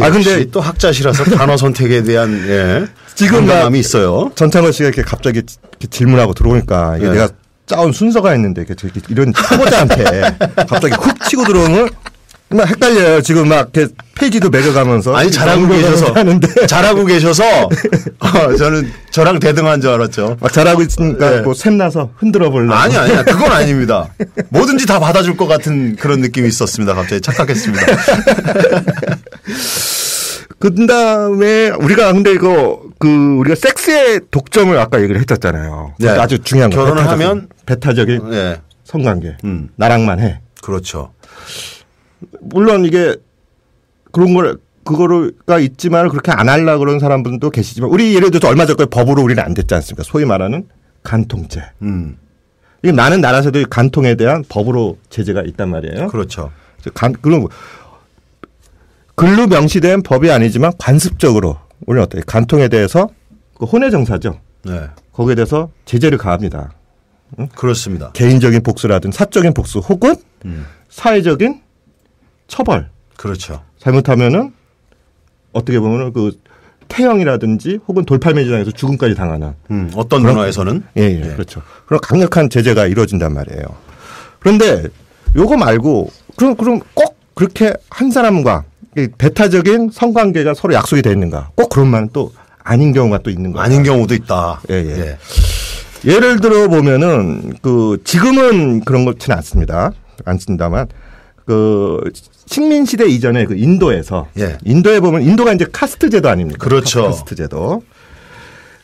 근데 또 학자시라서 단어 선택에 대한 지금 감이 있어요. 전창걸 씨가 이렇게 갑자기 이렇게 질문하고 들어오니까 이게 내가 짜온 순서가 있는데 이런 초보자한테 갑자기 훅 치고 들어오면 막 헷갈려요. 지금 막 이렇게 페이지도 매겨가면서. 아니 잘하고 계셔서 잘하고 계셔서 저는 저랑 대등한 줄 알았죠. 막 잘하고 있으니까 네. 뭐 샘나서 흔들어 보려고. 아니야 그건 아닙니다. 뭐든지 다 받아줄 것 같은 그런 느낌이 있었습니다. 갑자기 착각했습니다. 그다음에 우리가 근데 우리가 섹스의 독점을 아까 얘기를 했었잖아요. 네. 아주 중요한 거. 결혼을 하면 배타적인 네. 성관계. 나랑만 해. 그렇죠. 물론 이게 그거가 있지만 그렇게 안 하려고 그러는 사람들도 계시지만 우리 예를 들어서 얼마 전까지 법으로 우리는 안 됐지 않습니까? 소위 말하는 간통죄. 이게 많은 나라에서도 간통에 대한 법으로 제재가 있단 말이에요. 그렇죠. 그런 글로 명시된 법이 아니지만 관습적으로 우리는 어때요? 간통에 대해서 혼외 정사죠. 네. 거기에 대해서 제재를 가합니다. 응? 그렇습니다. 개인적인 복수라든 사적인 복수 혹은 사회적인 처벌. 그렇죠. 잘못하면은 어떻게 보면은 그 태형이라든지 혹은 돌팔매질당해서 죽음까지 당하는. 어떤 문화에서는 예, 그렇죠. 그런 강력한 제재가 이루어진단 말이에요. 그런데 요거 말고 그럼 꼭 그렇게 한 사람과 배타적인 성관계가 서로 약속이 돼 있는가? 꼭 그런만 또 아닌 경우가 또 있는 거예요. 아닌 경우도 있다. 예. 예를 들어 보면은 지금은 그런 것지는 않습니다만 식민 시대 이전에 인도에서 인도에 보면 인도가 이제 카스트 제도 아닙니까? 그렇죠. 카스트 제도.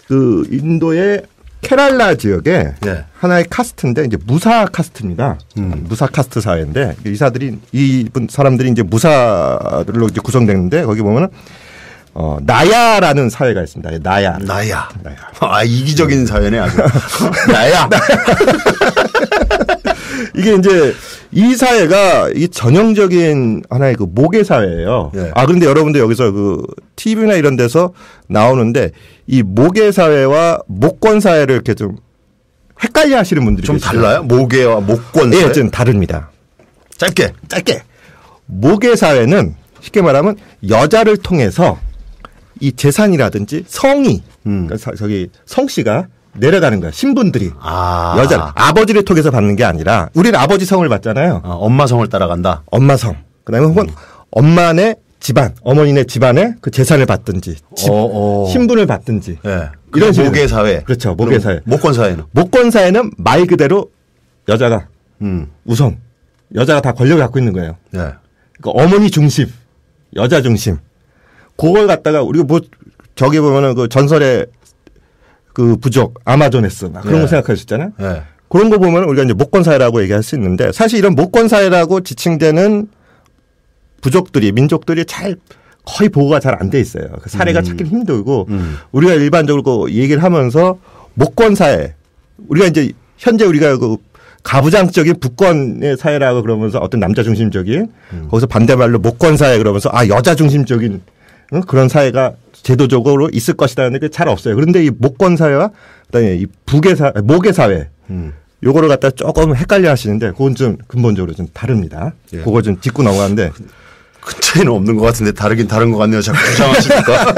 인도의 케랄라 지역에 하나의 카스트인데 이제 무사 카스트입니다. 무사 카스트 사회인데 이분 사람들이 이제 무사들로 이제 구성되는데 거기 보면은 나야라는 사회가 있습니다. 나야. 이기적인 사회네 아주. 나야. 이게 이제 이 사회가 이 전형적인 하나의 모계 사회예요. 그런데 여러분들 여기서 TV나 이런 데서 나오는데 이 모계 사회와 목권 사회를 이렇게 좀 헷갈려 하시는 분들이 좀 계시죠. 달라요? 모계와 목권 사회? 좀 다릅니다. 짧게. 모계 사회는 쉽게 말하면 여자를 통해서 이 재산이라든지 성이 그러니까 저기 성씨가 내려가는 거야. 신분들이 여자 아버지를 통해서 받는 게 아니라 우리는 아버지 성을 받잖아요. 엄마 성을 따라간다. 엄마 성. 그다음에 혹은 엄마네 집안, 어머니네 집안에 그 재산을 받든지 신분을 받든지 네. 이런 모계 사회. 그렇죠. 모계 사회. 모권 사회는 모권 사회는 말 그대로 여자가 우선 여자가 다 권력을 갖고 있는 거예요. 네. 그러니까 어머니 중심, 여자 중심. 그걸 갖다가 우리가 뭐 저기 보면은 그 전설의 그 부족 아마존에스 막 그런 거 생각할 수 있잖아요. 그런 거 보면 우리가 이제 모권 사회라고 얘기할 수 있는데 사실 이런 모권 사회라고 지칭되는 부족들이 민족들이 잘 거의 보호가 잘 안 돼 있어요. 그 사례가 찾기 힘들고 우리가 일반적으로 그 얘기를 하면서 모권 사회 우리가 이제 현재 우리가 그 가부장적인 부권의 사회라고 그러면서 어떤 남자 중심적인 거기서 반대말로 모권 사회 그러면서 여자 중심적인 그런 사회가 제도적으로 있을 것이라는 게 잘 없어요. 그런데 이 모권 사회와 그다음에 이 모계 사회 요거를 갖다 조금 헷갈려 하시는데 그건 좀 근본적으로 좀 다릅니다. 예. 그거 좀 짚고 넘어가는데 큰 차이는 없는 것 같은데 다르긴 다른 것 같네요. 자꾸 주장하시니까.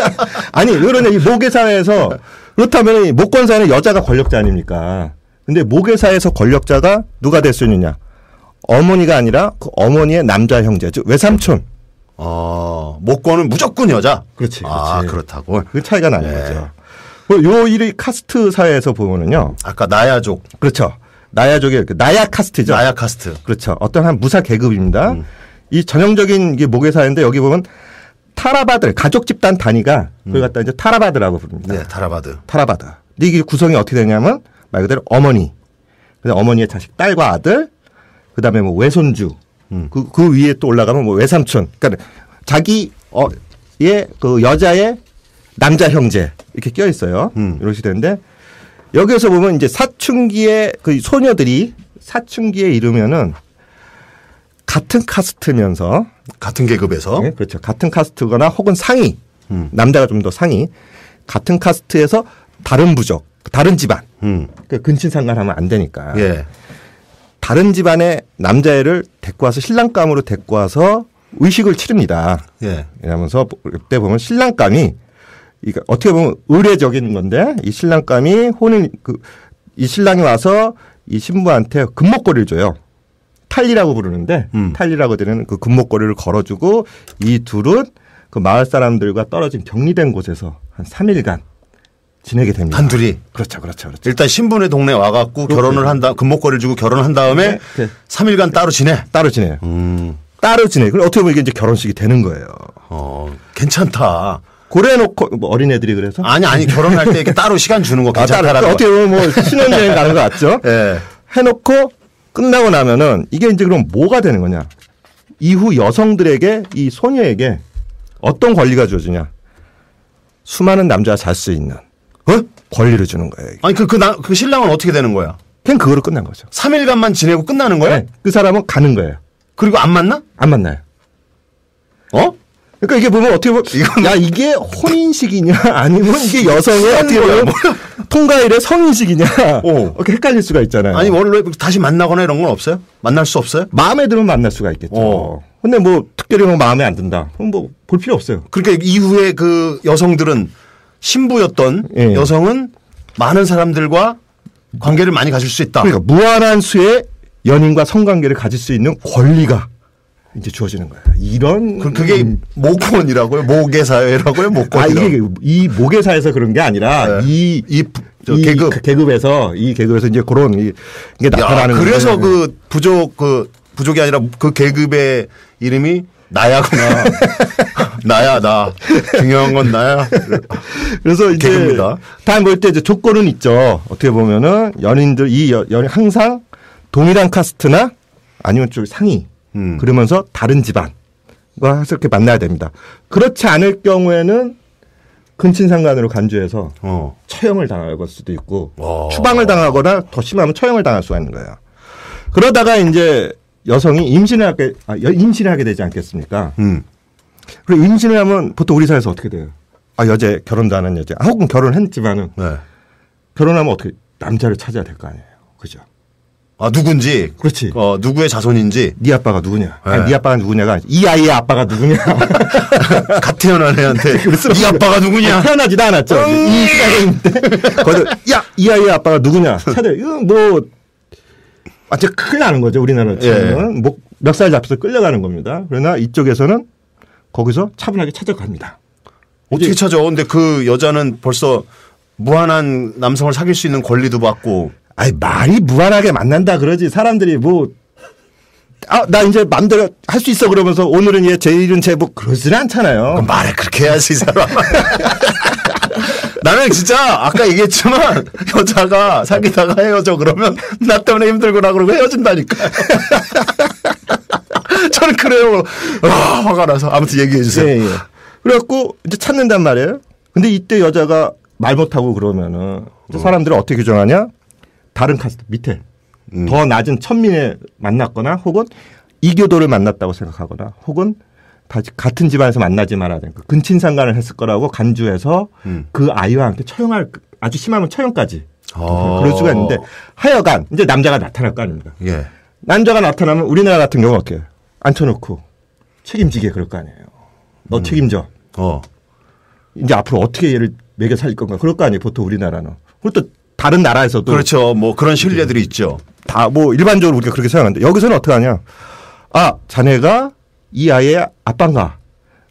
아니 그러네 이 모계 사회에서 그렇다면 이 모권 사회는 여자가 권력자 아닙니까? 근데 모계 사회에서 권력자가 누가 될 수 있느냐? 어머니가 아니라 그 어머니의 남자 형제 즉 외삼촌. 모권은 무조건 여자. 그렇지. 그렇다고. 그 차이가 나는 거죠. 요 일이 카스트 사회에서 보면은요. 아까 나야족. 그렇죠. 나야족의 나야 카스트죠. 나야 카스트. 그렇죠. 어떤 한 무사 계급입니다. 이 전형적인 게 모계 사회인데 여기 보면 타라바들 가족 집단 단위가 그걸 갖다 이제 타라바드라고 부릅니다. 네, 타라바드. 근데 이게 구성이 어떻게 되냐면 말 그대로 어머니, 그다음 어머니의 자식 딸과 아들, 그다음에 뭐 외손주. 그 위에 또 올라가면 뭐 외삼촌. 그러니까 자기 그 여자의 남자 형제 이렇게 껴 있어요. 이렇게 되는데 여기에서 보면 이제 사춘기의 그 소녀들이 사춘기에 이르면은 같은 카스트면서 같은 계급에서 네, 그렇죠. 같은 카스트거나 혹은 상위 남자가 좀 더 상위 같은 카스트에서 다른 부족, 다른 집안 그러니까 근친상간하면 안 되니까. 예. 다른 집안의 남자애를 데리고 와서 신랑감으로 데리고 와서 의식을 치릅니다. 예. 이러면서 그때 보면 신랑감이 이게 어떻게 보면 의례적인 건데 이 신랑감이 이 신랑이 와서 이 신부한테 금목걸이를 줘요. 탈리라고 부르는데 탈리라고 되는 그 금목걸이를 걸어주고 이 둘은 그 마을 사람들과 떨어진 격리된 곳에서 한 3일간 지내게 됩니다. 단둘이. 그렇죠. 일단 신분의 동네 와갖고 결혼을 한다, 금목걸이를 주고 결혼을 한 다음에 네. 3일간 따로 지내? 따로 지내요. 따로 지내. 그럼 어떻게 보면 이게 이제 결혼식이 되는 거예요. 괜찮다. 고래놓고 뭐 어린애들이 그래서? 아니 결혼할 때 이렇게 따로 시간 주는 거 괜찮다라고. 어떻게 보면 뭐 신혼여행 가는 거 같죠? 네. 해놓고 끝나고 나면은 이게 이제 그럼 뭐가 되는 거냐? 이후 여성들에게 이 소녀에게 어떤 권리가 주어지냐? 수많은 남자가 잘 수 있는. 권리를 주는 거예요. 이게. 아니 그 신랑은 어떻게 되는 거야? 그냥 그거로 끝난 거죠. 3일간만 지내고 끝나는 거야? 네. 그 사람은 가는 거예요. 그리고 안 만나? 안 만나요. 그러니까 이게 보면 어떻게 보면 이게 혼인식이냐 아니면 이게 여성의 어떻게 보면 통가일의 성인식이냐 이렇게 헷갈릴 수가 있잖아요. 아니 원래 다시 만나거나 이런 건 없어요? 만날 수 없어요? 마음에 들면 만날 수가 있겠죠. 근데 뭐 특별히 뭐 마음에 안 든다. 그럼 뭐 볼 필요 없어요. 그러니까 이후에 그 여성들은 신부였던 여성은 많은 사람들과 관계를 많이 가질 수 있다. 그러니까 무한한 수의 연인과 성관계를 가질 수 있는 권리가 이제 주어지는 거예요. 이런 그게 모권이라고요? 모계사회라고요? 모권이라고? 이게 이 모계사에서 그런 게 아니라 이 계급에서 이제 그런 이게 나타나는 거예요. 그래서 그 부족이 아니라 그 계급의 이름이 나야구나. 나야 나. 중요한 건 나야. 그래서 이제 계급입니다. 다음 볼 때 이제 조건은 있죠. 어떻게 보면은 연인들 연인 항상 동일한 카스트나 아니면 좀 상위. 그러면서 다른 집안과 이렇게 만나야 됩니다. 그렇지 않을 경우에는 근친상간으로 간주해서 처형을 당할 수도 있고 추방을 당하거나 더 심하면 처형을 당할 수가 있는 거예요. 그러다가 이제 여성이 임신을 하게 되지 않겠습니까? 그리고 임신을 하면 보통 우리 사회에서 어떻게 돼요? 여자 결혼도 안 한 여자. 혹은 결혼했지만은 결혼하면 어떻게 남자를 찾아야 될 거 아니에요. 그죠? 아, 누군지. 그렇지. 누구의 자손인지. 네 아빠가 누구냐. 네. 아니, 네 아빠가 누구냐가 이 아이의 아빠가 누구냐. 갓 태어난 애한테 네 아빠가 누구냐. 태어나지도 않았죠. 이 시간인데. 야, 이 아이의 아빠가 누구냐. 차들, 이건 뭐, 완전 큰일 나는 거죠. 우리나라는. 예. 뭐, 멱살 잡혀서 끌려가는 겁니다. 그러나 이쪽에서는 거기서 차분하게 찾아갑니다. 어떻게 찾아? 근데 그 여자는 벌써 무한한 남성을 사귈 수 있는 권리도 받고. 아니, 말이 무한하게 만난다 그러지. 사람들이 뭐, 나 이제 맘대로 할 수 있어 그러면서 오늘은 얘, 제일은 쟤 뭐 그러지는 않잖아요. 말을 그렇게 해야지, 이 사람. 나는 진짜 아까 얘기했지만 여자가 사귀다가 헤어져 그러면 나 때문에 힘들구나 그러고 헤어진다니까. 저는 그래요. 화가 나서. 아무튼 얘기해 주세요. 예, 예. 그래갖고 이제 찾는단 말이에요. 근데 이때 여자가 말 못하고 그러면은 사람들은 어떻게 규정하냐? 다른 카스트 밑에 더 낮은 천민에 만났거나 혹은 이교도를 만났다고 생각하거나 혹은 다시 같은 집안에서 만나지 말아야 되니까 근친상간을 했을 거라고 간주해서 그 아이와 함께 처형할 아주 심하면 처형까지 그럴 수가 있는데 하여간 이제 남자가 나타날 거 아닙니까? 예. 남자가 나타나면 우리나라 같은 경우 어떻게 해요? 앉혀놓고 책임지게 그럴 거 아니에요. 너 책임져. 이제 앞으로 어떻게 얘를 먹여 살릴 건가 그럴 거 아니에요. 보통 우리나라는. 그리고 또 다른 나라에서도 그렇죠. 뭐 그런 신뢰들이 있죠. 다 뭐 일반적으로 우리가 그렇게 생각하는데 여기서는 어떻게 하냐? 아, 자네가 이 아이의 아빠인가?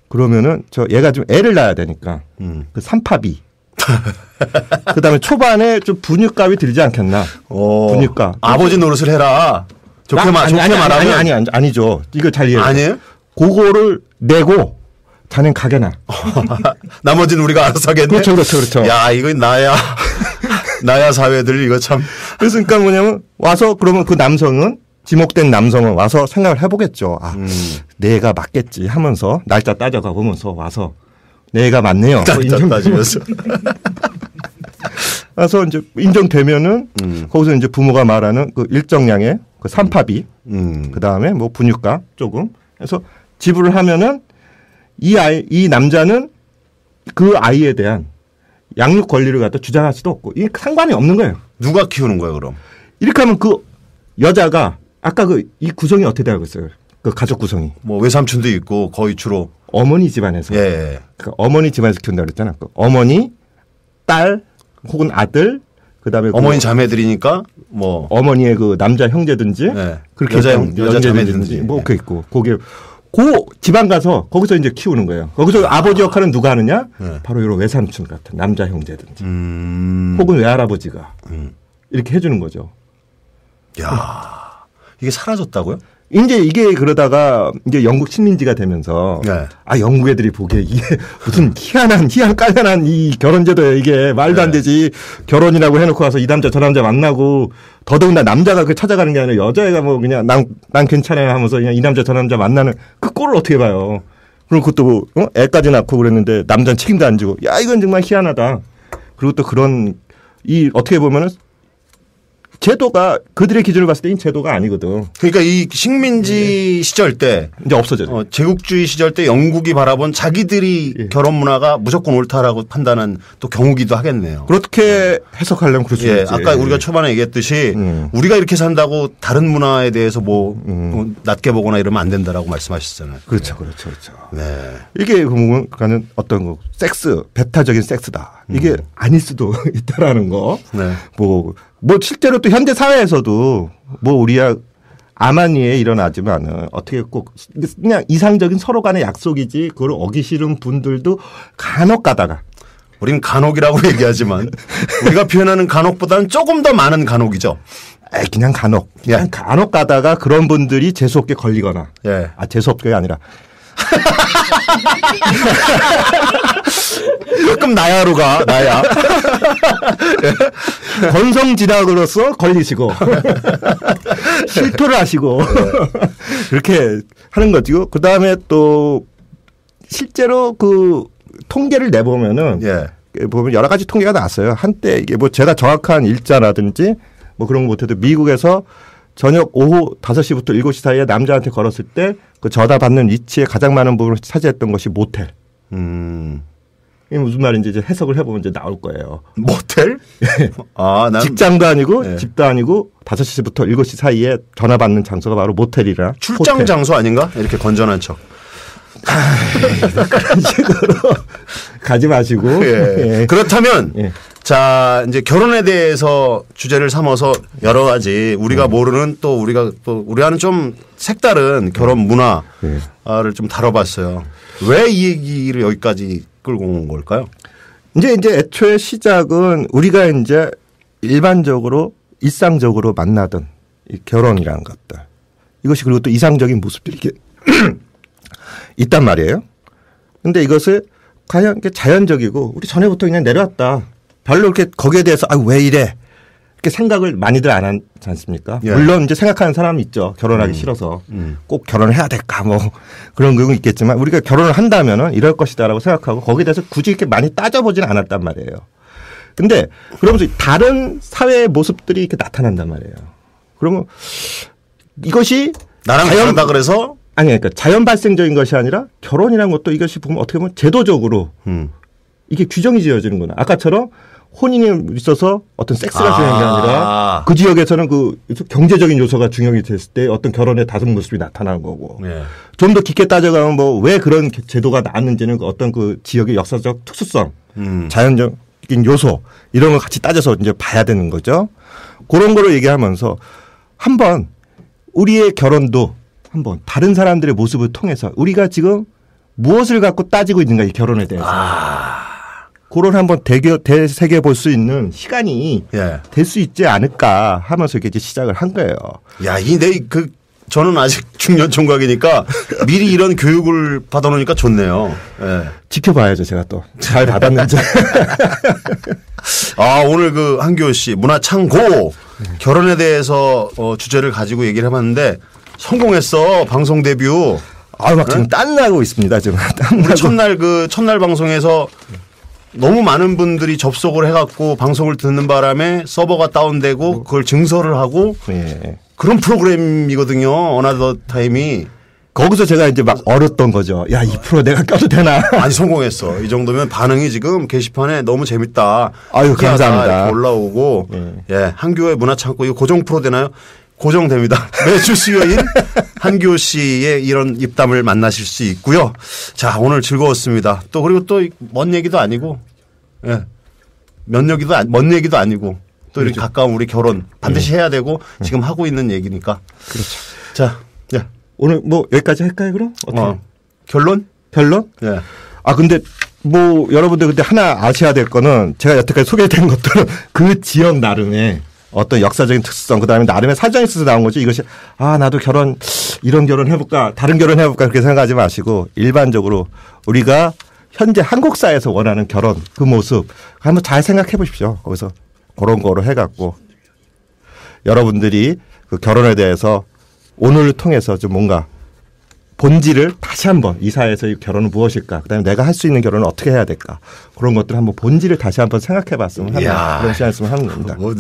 그러면은 얘가 좀 애를 낳아야 되니까 그 산파비. 그다음에 초반에 좀 분유값이 들지 않겠나? 분유값. 아버지 노릇을 해라. 좋게 말하면 아니죠. 이거 잘 이해해. 아니에요? 그거를 내고 자넨 가게나. 나머지는 우리가 알아서 하겠네. 그렇죠. 야, 이거 나야 사회들 이거 참. 그래서 그러니까 뭐냐면 와서 그러면 그 남성은 지목된 남성은 와서 생각을 해보겠죠. 아, 내가 맞겠지 하면서 날짜 따져가 보면서 와서 내가 맞네요. 날짜 따지면서. 와서 이제 인정되면은 거기서 이제 부모가 말하는 그 일정량의 그 산파비, 그 다음에 뭐 분유값 조금 해서 지불을 하면은 이 남자는 그 아이에 대한 양육 권리를 갖다 주장할 수도 없고 이게 상관이 없는 거예요. 누가 키우는 거예요, 그럼? 이렇게 하면 그 여자가 아까 이 구성이 어떻게 되고 있어요? 그 가족 구성이. 뭐 외삼촌도 있고 거의 주로 어머니 집안에서. 예. 그러니까 어머니 집안에서 키운다 그랬잖아. 그 어머니, 딸 혹은 아들, 그다음에 어머니 자매들이니까 뭐 어머니의 그 남자 형제든지 네. 그렇게 여자 자매든지 뭐 그렇게 있고 거기에 그 집안 가서 거기서 이제 키우는 거예요. 거기서 아버지 역할은 누가 하느냐? 네. 바로 이런 외삼촌 같은 남자 형제든지 혹은 외할아버지가 이렇게 해주는 거죠. 야, 이게 사라졌다고요? 이제 이게 그러다가 이제 영국 식민지가 되면서 네. 아 영국 애들이 보기에 이게 무슨 희한 깔려난 이 결혼제도야 이게 말도 안 되지. 결혼이라고 해놓고 와서 이 남자 저 남자 만나고 더더군다나 남자가 그 찾아가는 게 아니라 여자애가 뭐 그냥 난 괜찮아요 하면서 그냥 이 남자 저 남자 만나는 그 꼴을 어떻게 봐요. 그리고 그것도 애까지 낳고 그랬는데 남자는 책임도 안 지고 야 이건 정말 희한하다. 그리고 또 그런 이 어떻게 보면은 제도가 그들의 기준을 봤을 때 이 제도가 아니거든. 그러니까 이 식민지 시절 때 이제 없어졌죠. 제국주의 시절 때 영국이 바라본 자기들이 결혼 문화가 무조건 옳다라고 판단한 또 경우기도 하겠네요. 그렇게 해석하려면 그럴 수 있지. 아까 우리가 초반에 얘기했듯이 우리가 이렇게 산다고 다른 문화에 대해서 뭐 낮게 보거나 이러면 안 된다라고 말씀하셨잖아요. 그렇죠. 네. 이게 보면 어떤 거 섹스, 배타적인 섹스다. 이게 아닐 수도 있다라는 거. 네. 뭐 실제로 또 현대 사회에서도 뭐 우리야 아마니에 일어나지만은 어떻게 꼭 그냥 이상적인 서로 간의 약속이지 그걸 어기시는 분들도 간혹 가다가 우린 간혹이라고 얘기하지만 우리가 표현하는 간혹보다는 조금 더 많은 간혹이죠. 그냥 간혹. 그냥 간혹 가다가 그런 분들이 재수없게 걸리거나. 예. 재수없게가 아니라. 가끔 나야로 가, 나야. 건성지락으로서 걸리시고 실토를 하시고 그렇게 하는 거죠. 그 다음에 또 실제로 그 통계를 내보면은 보면 여러 가지 통계가 나왔어요. 한때 이게 뭐 제가 정확한 일자라든지 뭐 그런 거 못해도 미국에서 저녁 오후 5시부터 7시 사이에 남자한테 걸었을 때 그 전화 받는 위치에 가장 많은 부분을 차지했던 것이 모텔. 이게 무슨 말인지 이제 해석을 해보면 이제 나올 거예요. 모텔? 난 직장도 아니고 네. 집도 아니고 5시부터 7시 사이에 전화 받는 장소가 바로 모텔이라. 출장 호텔. 장소 아닌가? 이렇게 건전한 척. 그런 식으로 가지 마시고. 예. 예. 그렇다면 예. 자 이제 결혼에 대해서 주제를 삼아서 여러 가지 우리가 모르는 또 우리와는 좀 색다른 결혼 문화를 좀 다뤄봤어요. 왜 이 얘기를 여기까지 끌고 온 걸까요? 이제 애초에 시작은 우리가 이제 일반적으로 일상적으로 만나던 이 결혼이라는 것들 이것이 그리고 또 이상적인 모습들이 이렇게 있단 말이에요. 근데 이것을 과연 자연적이고 우리 전에부터 그냥 내려왔다. 별로 이렇게 거기에 대해서 왜 이래 이렇게 생각을 많이들 안 하지 않습니까? 예. 물론 이제 생각하는 사람이 있죠. 결혼하기 싫어서 꼭 결혼을 해야 될까 뭐 그런 경우 있겠지만 우리가 결혼을 한다면은 이럴 것이다라고 생각하고 거기에 대해서 굳이 이렇게 많이 따져보지는 않았단 말이에요. 근데 그러면서 다른 사회의 모습들이 이렇게 나타난단 말이에요. 그러면 이것이 나랑 다르다 그래서 아니 그러니까 자연 발생적인 것이 아니라 결혼이라는 것도 이것이 보면 어떻게 보면 제도적으로 이게 규정이 지어지는 거나 아까처럼 혼인이 있어서 어떤 섹스가 중요한 게 아니라 그 지역에서는 그 경제적인 요소가 중요하게 됐을 때 어떤 결혼의 다른 모습이 나타나는 거고 네. 좀 더 깊게 따져가면 뭐 왜 그런 제도가 나왔는지는 어떤 그 지역의 역사적 특수성, 자연적인 요소 이런 걸 같이 따져서 이제 봐야 되는 거죠. 그런 거로 얘기하면서 한번 우리의 결혼도 한번 다른 사람들의 모습을 통해서 우리가 지금 무엇을 갖고 따지고 있는가 이 결혼에 대해서. 그런 한번 되새겨 볼 수 있는 시간이 예. 될 수 있지 않을까 하면서 이렇게 시작을 한 거예요. 야, 저는 아직 중년 총각이니까 미리 이런 교육을 받아놓으니까 좋네요. 예. 지켜봐야죠, 제가 또. 잘 받았는지. 오늘 그 한규호 씨, 문화창고 결혼에 대해서 주제를 가지고 얘기를 해봤는데 성공했어, 방송 데뷔. 막 지금 땀나고 있습니다, 지금. 우리 첫날 방송에서 너무 많은 분들이 접속을 해갖고 방송을 듣는 바람에 서버가 다운되고 그걸 증설을 하고 예. 그런 프로그램이거든요. 어나더 타임이. 거기서 제가 이제 막 얼었던 거죠. 야, 이 프로 내가 껴도 되나. 아니, 성공했어. 이 정도면 반응이 지금 게시판에 너무 재밌다. 아유, 감사합니다. 올라오고. 예, 한규호의 문화창고 이거 고정 프로 되나요? 고정됩니다. 매주 수요일 한규호 씨의 이런 입담을 만나실 수 있고요. 자, 오늘 즐거웠습니다. 또 그리고 또 먼 얘기도 아니고, 예, 먼 얘기도 아니고 또 이렇게 가까운 우리 결혼 반드시 해야 되고 지금 하고 있는 얘기니까. 그렇죠. 자, 예. 오늘 뭐 여기까지 할까요, 그럼? 어떻게? 결론? 예. 근데 뭐 여러분들 근데 하나 아셔야 될 거는 제가 여태까지 소개된 것들은 그 지역 나름의 어떤 역사적인 특수성, 그 다음에 나름의 사정이 있어서 나온 거지 이것이 나도 이런 결혼 해볼까, 다른 결혼 해볼까 그렇게 생각하지 마시고 일반적으로 우리가 현재 한국 사회에서 원하는 결혼 그 모습 한번 잘 생각해 보십시오. 거기서 그런 거로 해갖고 여러분들이 그 결혼에 대해서 오늘을 통해서 좀 뭔가 본질을 다시 한번 이 사회에서의 결혼은 무엇일까? 그다음에 내가 할 수 있는 결혼은 어떻게 해야 될까? 그런 것들을 한번 본질을 다시 한번 생각해 봤으면 하는 그런 시간이었으면 하는 겁니다. 뭐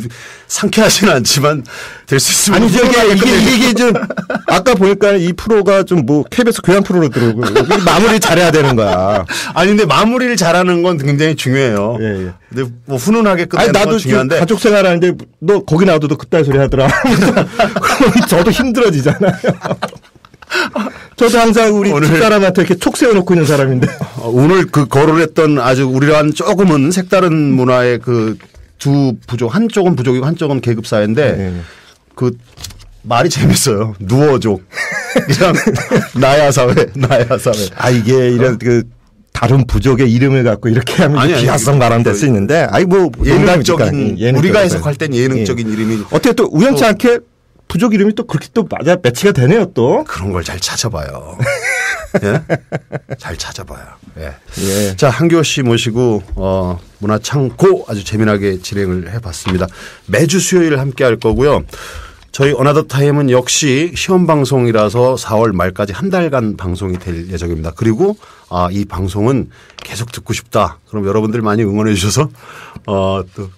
상쾌하지는 않지만 될 수 있으면. 아니, 이게 좀 아까 보니까 이 프로가 좀 뭐 KBS 교양 프로로 들어오고 마무리 잘해야 되는 거야. 아니, 근데 마무리를 잘하는 건 굉장히 중요해요. 예. 근데 뭐 훈훈하게 끝내는 건 중요한데. 가족 생활하는데 너 거기 나와도 너 그딴 소리 하더라. 그럼 저도 힘들어지잖아요. 저도 항상 우리 집사람한테 이렇게 촉 세워놓고 있는 사람인데. 오늘 그 거론했던 아주 우리와는 조금은 색다른 문화의 그 두 부족, 한쪽은 부족이고 한쪽은 계급사회인데 네. 그 말이 재밌어요. 누워족. 이랑 나야 사회. 이게 이런 그 다른 부족의 이름을 갖고 이렇게 하면 비하성 말하면 될 수 있는데 예능적인 우리가 해석할 땐 예능적인 이름이 어떻게 또 우연치 않게 부족 이름이 또 그렇게 또 맞아 매치가 되네요 또. 그런 걸 잘 찾아봐요. 예? 잘 찾아봐요. 예. 예. 자, 한규호 씨 모시고 문화창고 아주 재미나게 진행을 해봤습니다. 매주 수요일 함께 할 거고요. 저희 어나더 타임은 역시 시험 방송이라서 4월 말까지 한 달간 방송이 될 예정입니다. 그리고 이 방송은 계속 듣고 싶다. 그럼 여러분들 많이 응원해 주셔서 또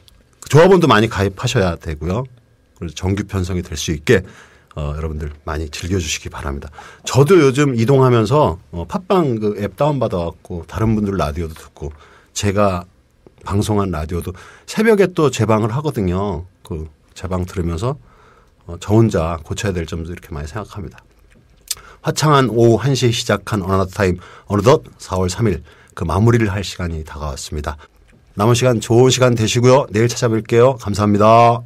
조합원도 많이 가입하셔야 되고요. 그래서 정규 편성이 될 수 있게 여러분들 많이 즐겨주시기 바랍니다. 저도 요즘 이동하면서 팟빵 그 앱 다운받아갖고 다른 분들 라디오도 듣고 제가 방송한 라디오도 새벽에 또 재방을 하거든요. 그 재방 들으면서 저 혼자 고쳐야 될 점도 이렇게 많이 생각합니다. 화창한 오후 1시에 시작한 어나더 타임 어느덧 4월 3일 그 마무리를 할 시간이 다가왔습니다. 남은 시간 좋은 시간 되시고요. 내일 찾아뵐게요. 감사합니다.